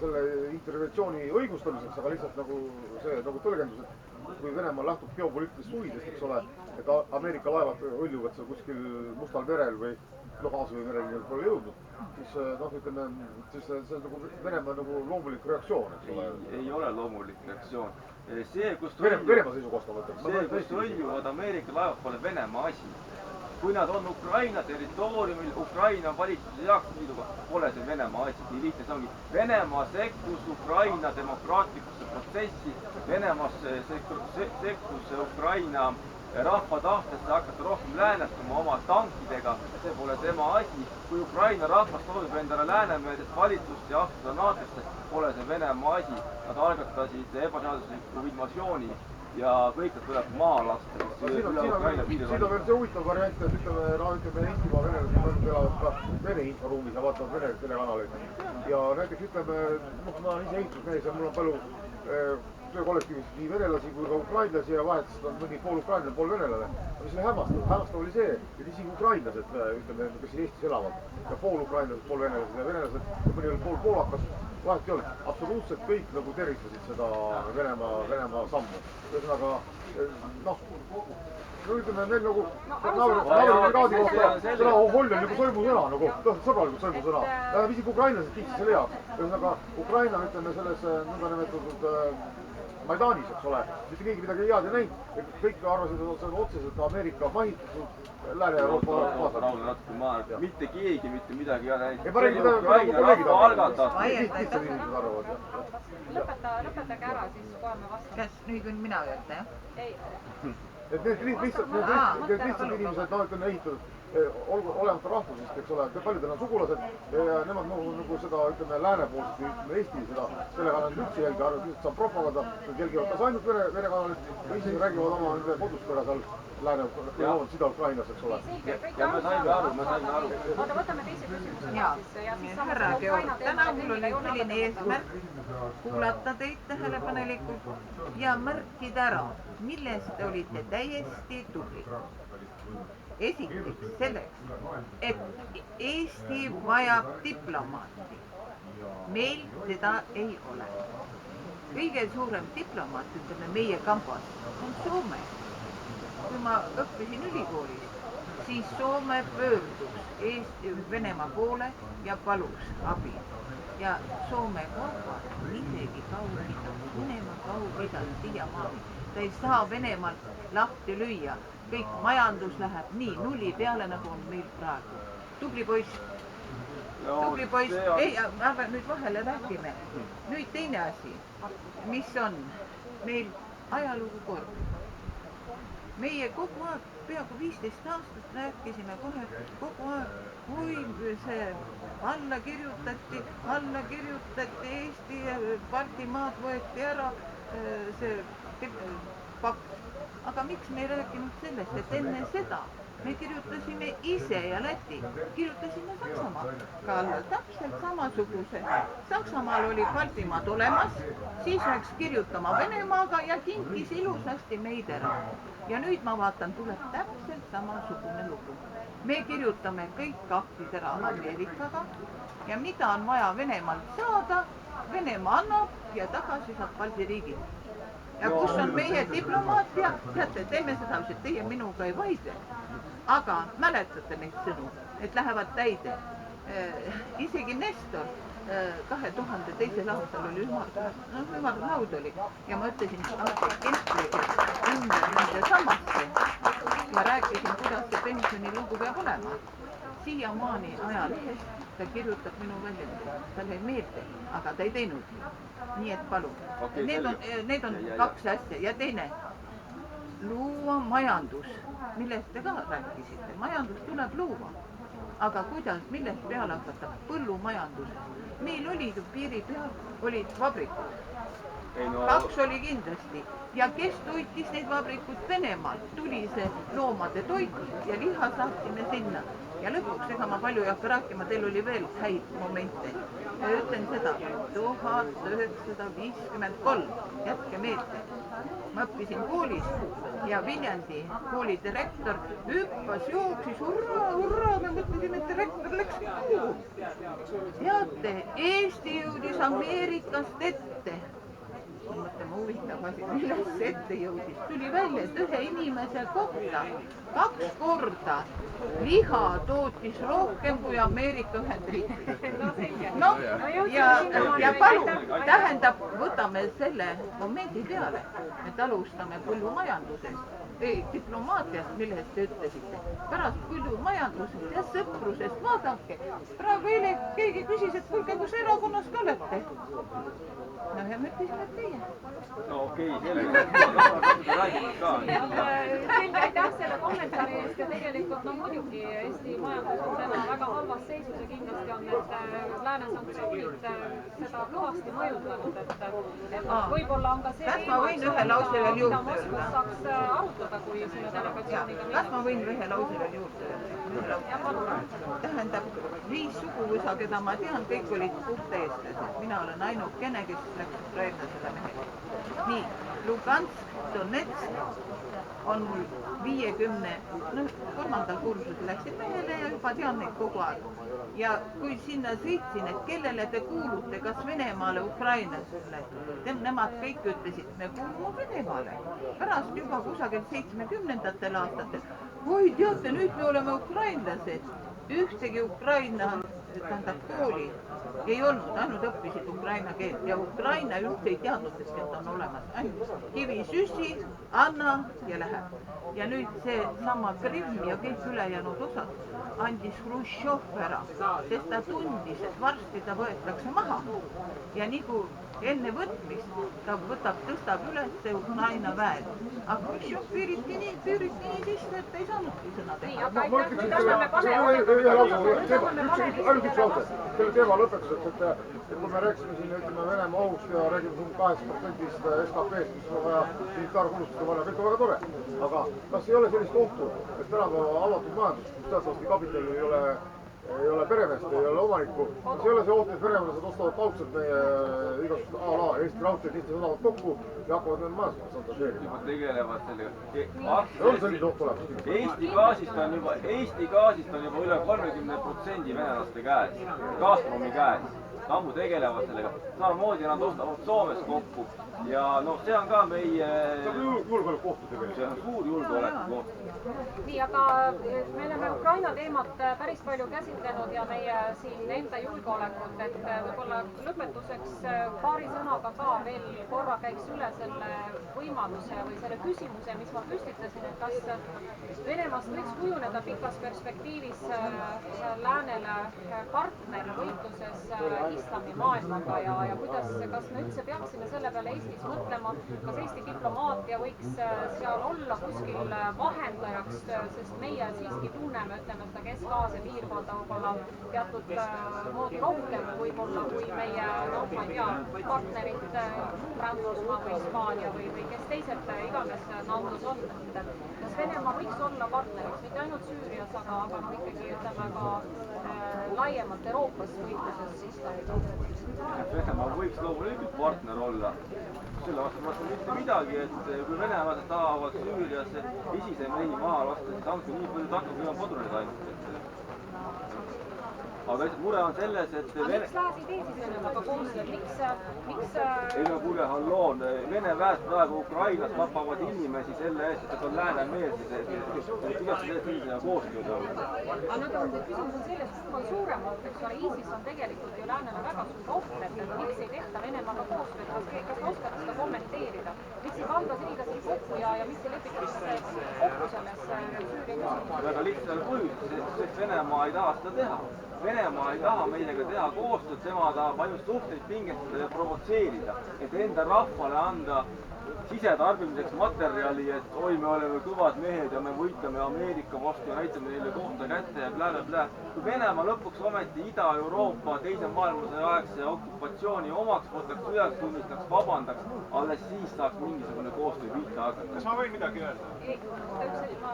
selle interventsiooni õigustamiseks, aga lihtsalt nagu see nagu tõlgendus, et kui Venemaa lähtub geopoliitilist huvidest, eks ole, et Ameerika laevad õljuvad seal kuskil Mustal merel või Aasia või merel pole jõudnud, siis ütleme, siis see on nagu Venemaa nagu loomulik reaktsioon, eks ole. Ei ole loomulik reaktsioon. Venemaa seisukohast ma mõtlen. See, kus õljuvad Ameerika laevad, pole Venemaa asi. Kui nad on Ukraina territooriumil, Ukraina valitsuse heakskiiduga, pole see Venemaa asi. Nii lihtne see ongi. Venemaa sekkus Ukraina demokraatlikusse protsessi, Venemaa sekkus Ukraina rahva tahtesse hakata rohkem läänestuma oma tankidega, see pole tema asi. Kui Ukraina rahvas soovib endale läänemeelsest valitsust ja astuda NATO-sse, pole see Venemaa asi. Nad algatasid ebaseadusliku invasiooni ja kõik nad tuleb maha lasta. Siin on veel see huvitav variant, et ütleme Eestimaa venelased elavad ka Vene inforuumis ja vaatavad Vene telekanaleid. Ja näiteks ütleme, ma olen ise ehitusmees ja mul on palju töökollektiivis nii venelasi kui ka ukrainlasi ja vahetust on mõni pool ukrainlane, pool venelane. Aga mis oli hämmastav oli see, et isegi ukrainlased, ütleme, kes Eestis elavad, ja pool ukrainlased, pool venelased ja venelased, ja mõni oli pool poolakas, vahet ei olnud. Absoluutselt kõik nagu tervitasid seda Venemaa sammu. Ühesõnaga, no ütleme, neil nagu naabribrigaadi kohta sõna holl on nagu sõimusõna, nagu sõbralikult sõimusõna. Tähendab, isegi ukrainlased kiitsid selle heaks. Ühesõnaga, Ukraina, ütleme, selles nõndanimetatud Maidanis, eks ole, mitte keegi midagi head ei näinud. Kõik arvasid, et see on otseselt Ameerika mahitatud Lääne-Euroopa vaatad. Mitte keegi mitte midagi head ei näinud. Ma räägin, mida nagu algatas. Lõpetage ära, siis kohe me vastame. Kas nüüd võin mina öelda, jah? Ei. Et need lihtsalt inimesed, ütleme, ehitatud olemata rahvusest, eks ole, paljudel on sugulased ja nemad nagu seda, ütleme, läänepoolset või ütleme Eesti seda, selle kanalit üldse jälgi, arvavad, et saab propaganda, nad jälgivad kas ainult Vene kanalit või siis räägivad oma nende koduspära seal lääne, Ida-Ukrainas, eks ole. Ja me saime aru. Oota, võtame teise küsimuse ja siis härra Georg, täna mul oli selline eesmärk kuulata teid tähelepanelikult ja märkida ära, milles te olite täiesti tubli. Esiteks selleks, et Eesti vajab diplomaati. Meil seda ei ole. Kõige suurem diplomaat, ütleme meie kambas, on Soome. Kui ma õppisin ülikoolis, siis Soome pöördus Venemaa poole ja palus abi. Ja Soome kaubad on isegi kaugpidanud, Venemaa kaugpidanud siiamaani. Ta ei saa Venemaalt lahti lüüa. Kõik majandus läheb nii nulli peale, nagu on meil praegu. Tubli poiss. Tubli poiss. Ei, aga nüüd vahele räägime. Nüüd teine asi, mis on meil ajalugu kord. Meie kogu aeg, peaaegu 15 aastat rääkisime kogu aeg, kui see alla kirjutati Eesti, Baltimaad võeti ära, see pakt. Aga miks me ei rääkinud sellest, et enne seda me kirjutasime ise ja Läti, kirjutasime Saksamaaga täpselt samasuguse. Saksamaal oli Baltimaad olemas, siis läks kirjutama Venemaaga ja kinkis ilusasti meid ära. Ja nüüd ma vaatan, tuleb täpselt samasugune lugu. Me kirjutame kõik aktid ära Ameerikaga ja mida on vaja Venemaalt saada, Venemaa annab ja tagasi saab Balti riigid. Ja kus on meie diplomaatia? Teate, teeme seda, et teie minuga ei vaidle. Aga mäletate neid sõnu, et lähevad täide. Isegi Nestor 2002. aastal oli ümarlaud oli ja ma ütlesin, Kemplegi ümber nende samasse ja rääkisin, kuidas see pensionilugu peab olema. Siiamaani ajalehest ta kirjutab minu väljendu, talle ei meelde, aga ta ei teinud. Nii et palun. Need on kaks asja ja teine, luua majandus, millest te ka rääkisite. Majandus tuleb luua, aga kuidas, millest peale hakata? Põllumajandusest. Meil olid ju piiri peal, olid vabrikud. Kaks oli kindlasti. Ja kes toitis neid vabrikud Venemaalt? Tuli see loomade toit ja liha saatsime sinna. Ja lõpuks, ega ma palju ei hakka rääkima, teil oli veel häid momente. Ja ütlen seda, 1953, jätke meelde. Ma õppisin koolis ja Viljandi kooli direktor hüppas, jooksis, hurraa, me mõtlesime, et direktor läks kuhu. Teate, Eesti jõudis Ameerikast ette. Mõtleme huvitav asi, millest ette jõudis. Tuli välja, et ühe inimese kohta 2 korda liha tootis rohkem kui Ameerika Ühendriikides. No, ja palun, tähendab, võtame selle momendi peale, et alustame põllumajandusest, diplomaatiast, millest te ütlesite. Pärast põllumajandusest ja sõprusest, vaadake, praegu eile keegi küsis, et kuulge, kus erakonnas ka olete? No ja me ütlesime, et teie. No okei, selge. Räägime ka. Selge, aitäh selle kommentaari eest ja tegelikult muidugi Eesti majandus on täna väga halvas seisus ja kindlasti on need lääne sanktsioonid seda kõvasti mõjutanud, et võib-olla on ka see teema, mida Moskvas saaks arutada, kui sinna delegatsiooniga kas ma võin ühe lause veel juurde? Tähendab, 5 suguvõsa, keda ma tean, kõik olid puhta eestlased. Mina olen ainukene, kes läks ukrainlasele mehele. Nii, Lugansk, Donetsk on mul 3. kursusel läksin mehele ja juba tean neid kogu aeg. Ja kui sinna sõitsin, et kellele te kuulute, kas Venemaale, Ukrainasele, nemad kõik ütlesid, me kuulume Venemaale. Pärast juba kusagil 70. aastatel, oi teate, nüüd me oleme ukrainlased. Ühtegi Ukraina kooli ei olnud, ainult õppisid ukraina keelt ja Ukraina üldse ei teadnud, et need on olemas. Ainult kivisüsi, anna ja läheb. Ja nüüd see sama Krimm ja kõik ülejäänud osad andis Hruštšov ära, sest ta tundis, et varsti ta võetakse maha. Ja nii kui enne võtmist ta tõstab üles Ukraina väed. Aga kusjuures püüriti nii sisse, et ei saanudki sõna nii, teha. aga ma aitäh, ütleksin nüüd anname selle ainult üks lause selle teema lõpetuseks, et kui me rääkisime siin, ütleme, Venemaa ohust ja räägime siin 8%-st SKP-st, mis on vaja militaarkulutuste vaja, kõik on väga tore. Aga kas ei ole sellist ohtu, et tänapäeva avatud majandus, kus teatavasti kapitalil ei ole peremeest, ei ole omanikku, kas ei ole see oht, et venelased ostavad kaudselt meie igasugust a la Eesti Raudteed, Eesti sadavad kokku ja hakkavad need majandust santažeerima? tegelevad sellega. On selline oht olemas? Eesti gaasist on juba üle 30% venelaste käes, Gazpromi käes. Ammu tegelevad sellega. Samamoodi nad ostavad Soomes kokku ja noh, see on ka meie... See on julgeolekuohtu tegelikult. See on suur julgeolekuoht. nii, aga me oleme Ukraina teemat päris palju käsitlenud ja meie siin enda julgeolekut, et võib-olla lõpetuseks paari sõnaga ka veel korra käiks üle selle võimaluse või selle küsimuse, mis ma püstitasin, et kas Venemaast võiks kujuneda pikas perspektiivis läänele partner võitluses islamimaailmaga ja kuidas, kas me üldse peaksime selle peale Eestis mõtlema, kas Eesti diplomaatia võiks seal olla kuskil vahendajaks, sest meie siiski tunneme, ütleme seda Kesk-Aasia piirkonda võib-olla teatud moodi rohkem võib-olla kui meie, noh, ma ei tea, partnerid Prantsusmaa või Hispaania või kes teised iganes NATO-s on. Kas Venemaa võiks olla partneriks, mitte ainult Süürias, aga noh, ikkagi ütleme ka laiemalt Euroopas võitluses islamiga? Venemaa võiks loomulikult partner olla. Selle vastu mitte midagi, et kui venelased tahavad Süüriasse ISISe mehi maha lasta, siis andke nii palju takku, kui on padruneid ainult. Aga lihtsalt mure on selles, et... Aga miks lääs ei tee siis Venemaaga koostööd? Miks... Ei no kuule, halloon, Vene väed praegu Ukrainas tapavad inimesi selle eest, et on läänemeelsed, kuidas see sellisena koostööd on? Aga küsimus on selles, kumb on suuremalt, eks ole, ISIS on tegelikult ju läänele väga suur oht, et miks ei tehta Venemaaga koostööd, kas te oskate seda kommenteerida? Miks ei panda liigasid kokku ja miks ei lepitakse kokku selles Süüria küsimuses? Väga lihtsal põhjusel, sest Venemaa ei taha seda teha. Venemaa ei taha meiega teha koostööd, tema tahab ainult suhteid pingestada ja provotseerida, et enda rahvale anda sisetarbimiseks materjali, et oi, me oleme kõvad mehed ja me võitleme Ameerika vastu ja näitame neile kohta kätte ja blä-blä-blä. Kui Venemaa lõpuks ometi Ida-Euroopa teise maailmasõja aegse okupatsiooni omaks võtaks, üheks tunnistaks, vabandaks, alles siis saaks mingisugune koostöö pihta hakata. Kas ma võin midagi öelda? Ei, ma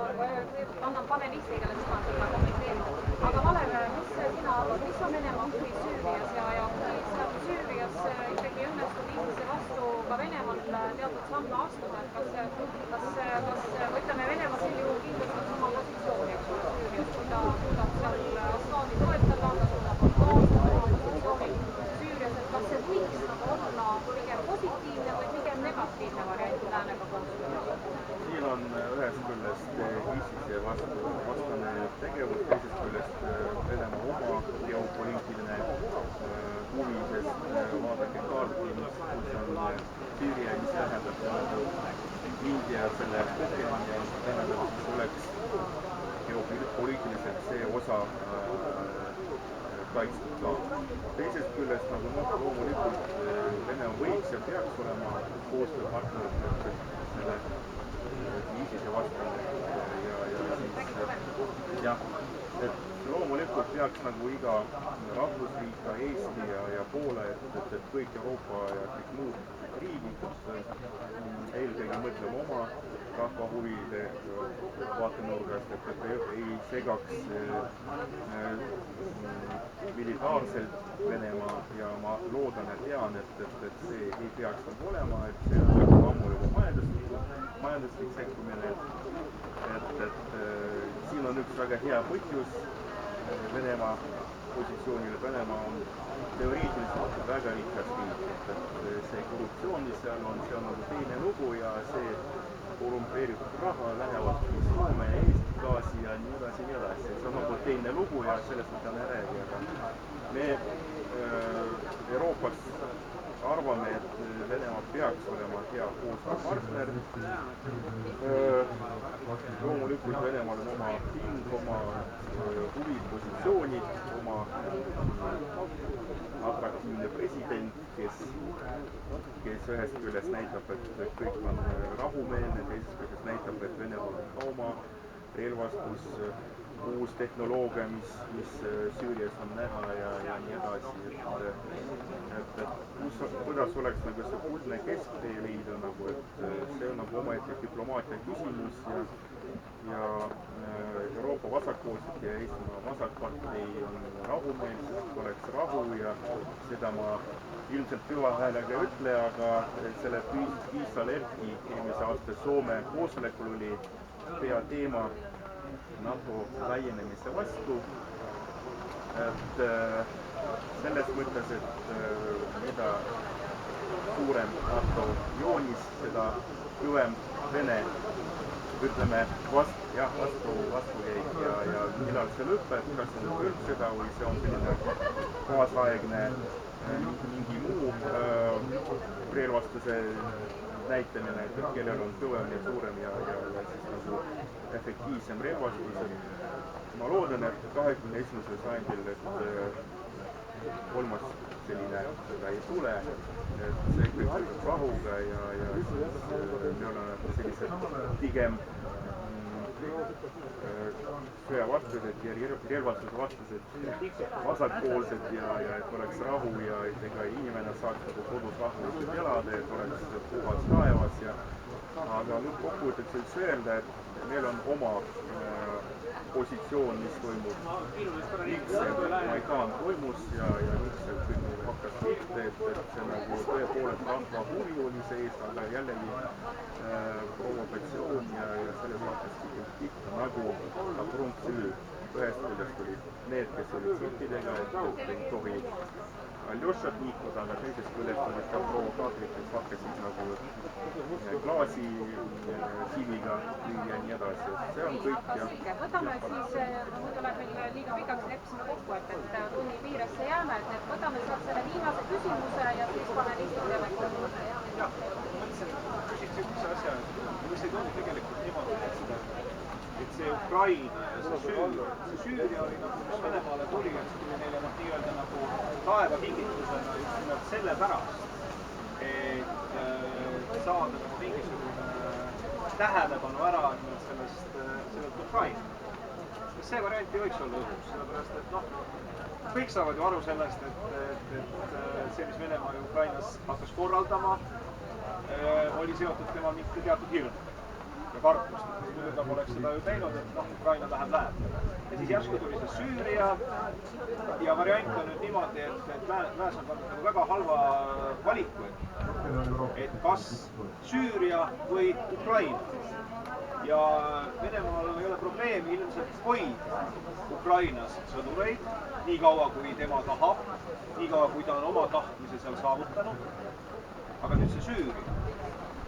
annan panelistile sõna seda kommenteerida. Aga Valev, mis sina arvad, mis on Venemaa huvi Süürias ja kui seal Süürias ikkagi õnnestub ISISe vastu ka Venemaal teatud samme astuda, et kas võtame Venemaa sel juhul kindlustab oma positsiooni, eks ole, Süürias, kui ta suudab seal Assaadi toetada, ta suudab kaasa oma positsiooni Süürias, et kas see võiks nagu olla pigem positiivne või pigem negatiivne variant läänega koostöös? Siin on ühest küljest ISISe vastane tegevus, teisest küljest Venemaa oma geopoliitiline huvi, sest vaadake kaarti, kus on Süüria, mis tähendab India selle põgenemine, tähendab, mis oleks geopoliitiliselt see osa kaitstud ka. Teisest küljest nagu loomulikult Venemaa võiks ja peaks olema koostööpartner selle ISISe vastu ja siis jah, et loomulikult peaks nagu iga rahvusriik, ka Eesti ja Poola, et kõik Euroopa ja kõik muud riigid, kus eelkõige mõtleme oma rahva huvide vaatenurgast, et ei segaks militaarselt Venemaa ja ma loodan ja tean, et see ei peaks nagu olema, et see on ammu juba majanduslik sekkumine, et siin on üks väga hea põhjus Venemaa positsioonil, et Venemaa on teoreetiliselt väga rikas riik, et see korruptsioon, mis seal on, see on nagu teine lugu ja see korrumpeeritud raha lähevad Soome ja Eesti gaasi ja nii edasi, see on nagu teine lugu ja sellest ma täna ei räägi, aga me Euroopas arvame, et Venemaa peaks olema hea koostööpartner. Loomulikult loomulikult Venemaal on oma hind, oma huvid, positsioonid, oma atraktiivne president, kes ühest küljest näitab, et kõik on rahumeelne, teisest küljest näitab, et Venemaal on ka oma relvastus, uus tehnoloogia, mis Süürias on näha ja nii edasi, et kuidas oleks nagu see kuldne kesktee leida nagu, et see on nagu omaette diplomaatia küsimus ja Euroopa vasakpoolsed ja Eestimaa vasakpartei on rahumeelsed, oleks rahu ja seda ma ilmselt kõva häälega ei ütle, aga selle Piisa Lerki eelmise aasta Soome koosolekul oli peateema NATO laienemise vastu, et selles mõttes, et mida suurem NATO joonis, seda kõvem Vene, ütleme, vastukäik ja millal see lõpeb, kas see lõpeb seda või see on selline kaasaegne mingi muu relvastuse näitamine, et kellel on kõvem ja suurem ja siis nagu efektiivsem relvastus. Ma loodan, et 21. sajandil, et kolmas selline seda ei tule, et see kõik toimub rahuga ja siis me oleme sellised pigem sõjavastased ja relvastusvastased vasakpoolsed ja et oleks rahu ja et ega inimene saaks nagu kodus rahulikult elada, et oleks puhas taevas ja aga lõppkokkuvõtteks võiks öelda, et meil on oma positsioon, mis toimub miks Maidan toimus ja miks see kõik hakkas pihta, et see nagu tõepoolest rahva huvi oli sees, aga jällegi provokatsioon ja selles mõttes pihta nagu pronksüü. Ühest küljest olid need, kes olid siltidega, et ei tohi Aljošat liikuda, aga teisest küljest olid ka provokaatorid, kes hakkasid nagu klaasi kiviga lüüa ja nii edasi, et see on kõik. Selge, võtame siis, muidu läheb meil liiga pikaks, leppisime kokku, et tunni piiresse jääme, et võtame sealt selle viimase küsimuse ja siis panelistid teevad kokku. Jah, mõtlesin, küsiks üks asja, et mis ei tundu tegelikult niimoodi, et see Ukraina ja see Süüria oli nagu, mis Venemaale tuli, et see tuli neile nii-öelda nagu taeva kingitusena just nimelt sellepärast, et saada nagu mingisugune tähelepanu ära sellest Ukraina. See variant ei võiks olla õhus, sellepärast et noh, kõik saavad ju aru sellest, et see, mis Venemaa ja Ukrainas hakkas korraldama, oli seotud tema mingi teatud hirm ja kartust, et muidu ta poleks seda ju teinud, et noh, Ukraina läheb. Ja siis järsku tuli see Süüria ja variant on nüüd niimoodi, et lääs on pannud nagu väga halva valiku, et kas Süüria või Ukraina. Ja Venemaal ei ole probleemi ilmselt hoida Ukrainas sõdureid nii kaua, kui tema tahab, nii kaua, kui ta on oma tahtmise seal saavutanud. Aga nüüd see Süüria.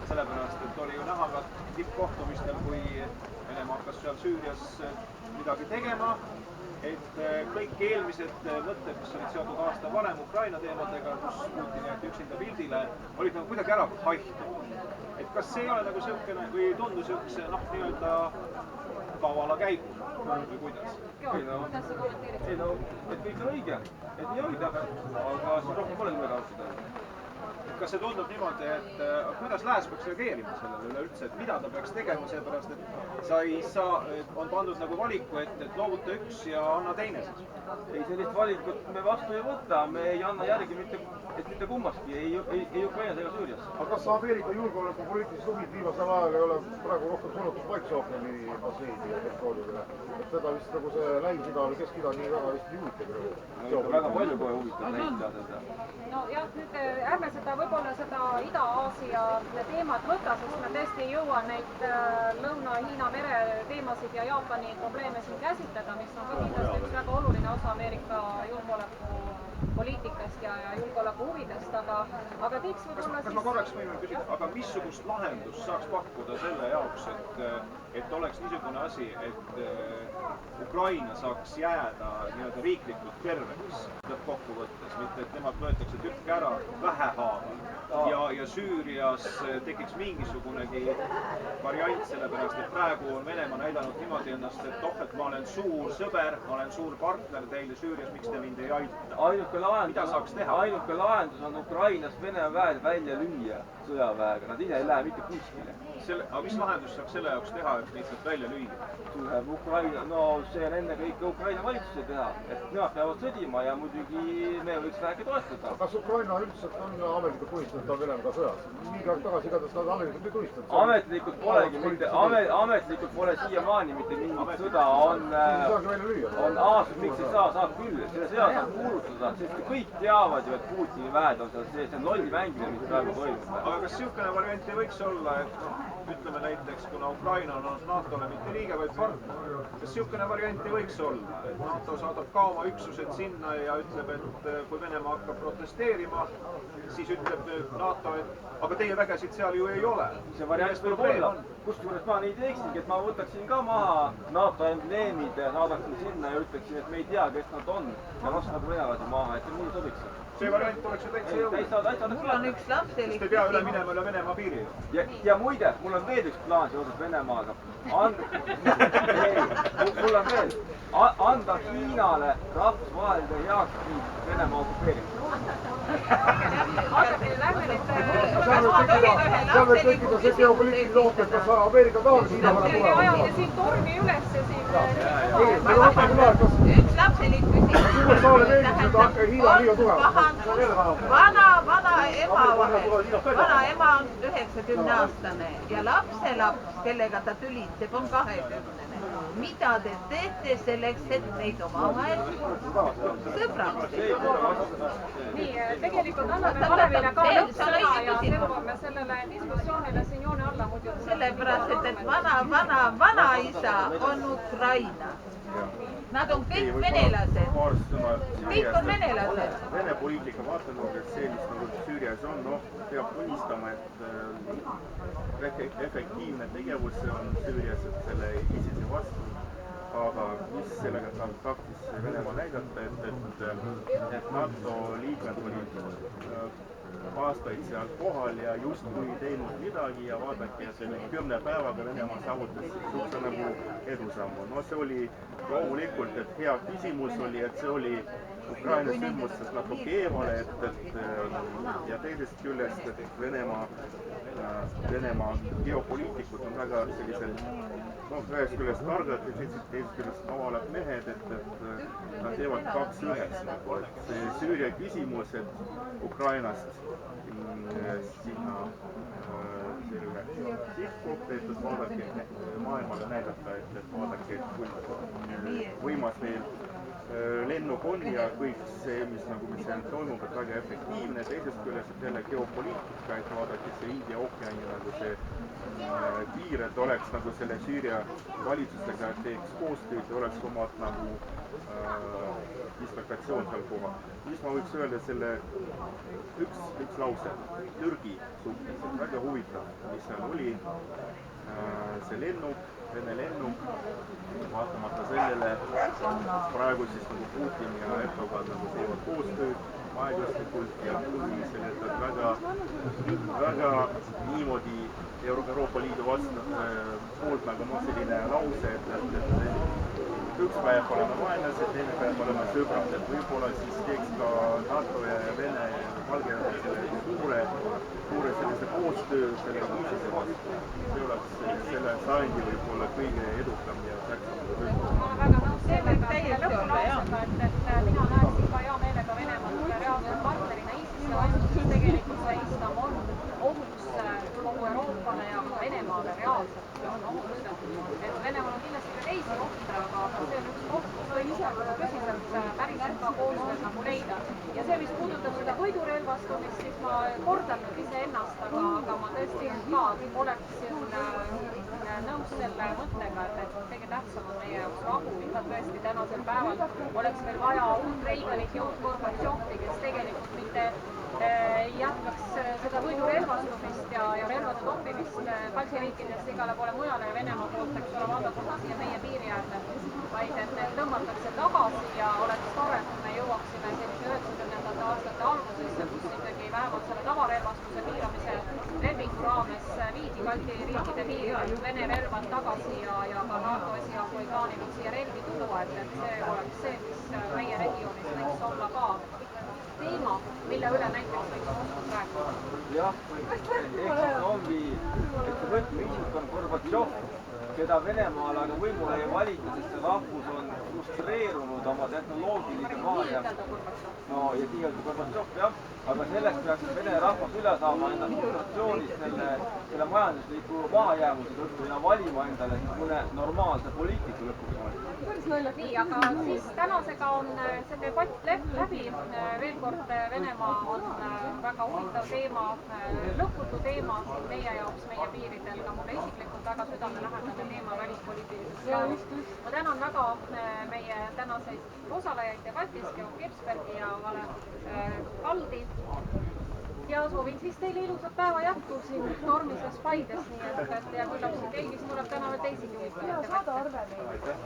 Sellepärast, et oli ju näha ka tippkohtumistel, kui Venemaa hakkas seal Süürias midagi tegema, et kõik eelmised mõtted, mis olid seotud aasta varem Ukraina teemadega, kus Putin jäeti üksinda pildile, olid nagu kuidagi ära haihtunud. Et kas see ei ole nagu siukene või ei tundu siukse, noh, nii-öelda kavala käigu või kuidas? Kuidas sa kommenteerid? Ei no, et kõik on õige, et nii ongi täpselt, aga siis rohkem polegi midagi arutada. Kas see tundub niimoodi, et kuidas lääs peaks reageerima sellele üleüldse, et mida ta peaks tegema, seepärast et sa ei saa, on pandud nagu valiku, et loovuta üks ja anna teine siis? Ei, sellist valikut me vastu ei võta, me ei anna järgi mitte kummaski, ei Ukrainas ega Süürias. aga kas Ameerika julgeolekupoliitilised huvid viimasel ajal ei ole praegu rohkem suunatud Vaikse ookeani basseini ja territooriumile? Et seda vist nagu see Lähis-Ida või Kesk-Ida nii väga vist ei huvitagi. Väga palju kohe huvitab Lähis-Ida. No jah, nüüd ärme võib-olla seda Ida-Aasia teemat võtta, sest me tõesti ei jõua neid Lõuna-Hiina mere teemasid ja Jaapani probleeme siin käsitleda, mis on ka kindlasti üks väga oluline osa Ameerika julgeolekupoliitikast ja julgeolekuhuvidest, aga teeks võib-olla siis... Kas ma korraks võin küsida, aga missugust lahendust saaks pakkuda selle jaoks, et et oleks niisugune asi, et Ukraina saaks jääda nii-öelda riiklikult terveks lõppkokkuvõttes, mitte et nemad võetakse tükk ära vähehaaval ja Süürias tekiks mingisugunegi variant, sellepärast et praegu on Venemaa näidanud niimoodi ennast, et et ma olen suur sõber, ma olen suur partner teile Süürias, miks te mind ei aita? Mida saaks teha? Ainuke lahendus on Ukrainast Vene väed välja lüüa sõjaväega, nad ise ei lähe mitte kuskile. Aga mis lahendus saaks selle jaoks teha, et lihtsalt välja lüüa? Tuleb Ukraina, no see on ennekõike Ukraina valitsuse teha, et nemad peavad sõdima ja muidugi me võiks vähegi toetada. Kas Ukraina üldiselt on ametlikult tunnistatud, ta on Venemaaga sõjas? Mingi aeg tagasi igatahes nad ametlikult ei tunnistanud. Ametlikult pole siiamaani mitte mingit sõda, on aastas, miks ei saa, saab küll, selle sõja saab kuulutada, sest kõik teavad ju, et Putini väed on seal sees, see on lolli mängimine, mis praegu toimub. Aga kas niisugune variant ei võiks olla, et ütleme näiteks, kuna Ukraina on NATO-le mitte liige, vaid partner, kas niisugune variant ei võiks olla, et NATO saadab ka oma üksused sinna ja ütleb, et kui Venemaa hakkab protesteerima, siis ütleb NATO, et aga teie vägesid seal ju ei ole. See variant võib olla, kusjuures ma nii teeksingi, et ma võtaksin ka maha NATO embleemid ja saadaksin sinna ja ütleksin, et me ei tea, kes nad on ja laskavad venelasi maha, et see mulle sobiks. See variant oleks ju täitsa jõuline. Mul on üks lapselik Te pea üle minema üle Venemaa piiri. Ja muide, mul on veel üks plaan seoses Venemaaga. Mul on veel. Anda Hiinale rahvusvaheline heakskiit Venemaa okupeerimiseks. Seal võib tekkida see geopoliitiline oht, et kas Ameerika tahab Hiina vana tulema. Ajage siin tormi üles siin. Üks lapselik küsimus. Hiina liiga tugev. Vana ema on 90-aastane ja lapselaps, kellega ta tülitseb, on 20-ne. Mida te teete selleks, et neid omavahel sõbraks teha? Nii, tegelikult anname Kalevile ka lõppsõna ja tõmbame sellele diskussioonile siin joone alla muidu. Sellepärast, et vanaisa on Ukraina. Nad on kõik venelased. Kõik on venelased. Vene poliitika vaatenurgast see, mis nagu Süürias on, peab tunnistama, et efektiivne tegevus on Süürias selle ISISi vastu. Aga mis sellega tahtis Venemaa näidata, et NATO liikmed olid aastaid seal kohal ja justkui teinud midagi ja vaadake, et 10 päevaga Venemaa saavutas suhteliselt nagu edusammu. No see oli loomulikult, et hea küsimus oli, et see oli Ukraina sündmustest natuke eemale, ja teisest küljest, et Venemaa geopoliitikud on väga sellised, ühest küljest targad ja teisest küljest avalad mehed, et nad teevad 2-1. See Süüria küsimus, et Ukrainast sinna selline sihtkoht, et vaadake maailmale näidata, et vaadake, kui võimas meil lennuk on ja kõik see, mis seal toimub, et väga efektiivne. Teisest küljest, et jälle geopoliitika, et vaadake see India ookeani nagu see piir, et oleks nagu selle Süüria valitsustega teeks koostööd ja oleks omad nagu dislokatsioon seal kohal. Mis ma võiks öelda selle üks lause Türgi suhtes, et väga huvitav, mis seal oli, see lennuk, Vene lennuk, vaatamata sellele praegu siis nagu Putin ja Erdogan nagu teevad koostööd aeglastikult ja muul viisil, et väga niimoodi Euroopa Liidu poolt nagu selline lause, et üks päev oleme vaenlased, teine päev oleme sõbrad, et võib-olla siis teeks ka NATO ja Vene ja Valgevene selle suure sellise koostöö selle ISISe vastu. See oleks selle sajandi võib-olla kõige edukam ja tähtsam. Ma olen väga nõus sellega lõppulausega, et mina näen siin ka hea meelega Venemaad reaalselt partnerina ISISe vastu, siis tegelikult see islam on ohuks kogu Euroopale ja Venemaale reaalselt on ohuks. Et Venemaal on kindlasti ka teisi ohtre, aga see on üks koht, kus võin ise tõsiselt päriselt ka koostööd nagu leida. Ja see, mis puudutab seda võidurelvastumist, siis ma kordan nüüd iseennast, aga ma tõesti ka oleksin nõus selle mõttega, et kõige tähtsam on meie jaoks rahu, mida tõesti tänasel päeval oleks meil vaja uut Reaganit ja uut Gorbatšovi, kes tegelikult mitte jätkaks seda võidurelvastumist ja relvade toppimist Balti riikidest igale poole mujale ja Venemaa poolt, eks ole, vaadatakse siia meie piiri äärde, vaid et need tõmmatakse tagasi ja oleks tore, kui me jõuaksime sellise 90ndate aastate algusesse, kus ikkagi vähemalt selle tavarelvastuse piiramise lepingu raames viidi Balti riikide piirilt Vene relvad tagasi ja ka NATO esialgu ei plaaninud siia relvi tuua, et see oleks see, mis meie regioonis võiks olla ka teema, mille üle näiteks võiks Moskvas rääkida. jah, ehk siis ongi, et see võtmeisik on Gorbatšov, keda Venemaal aga võimule ei valita, sest see rahvus on frustreerunud oma tehnoloogilise mahajäämusega. No ja nii-öelda Gorbatšov jah, aga sellest peaks Vene rahvas üle saama enda frustratsioonist selle majandusliku mahajäämuse tõttu ja valima endale mõne normaalse poliitiku lõpuks. Nii, aga siis tänasega on see debatt läbi. Veel kord, Venemaa on väga huvitav teema, lõputu teema siin meie jaoks, meie piiridel, ka mulle isiklikult väga südamelähedane teema välispoliitilises plaanis. Ma tänan väga meie tänaseid osalejaid debatis, Georg Kirsbergi ja Vale Kaldi. Ja soovin siis teile ilusat päeva jätku siin tormises Paides, nii et ja küllap siin Kelgis tuleb täna veel teisigi huvitavaid debatte.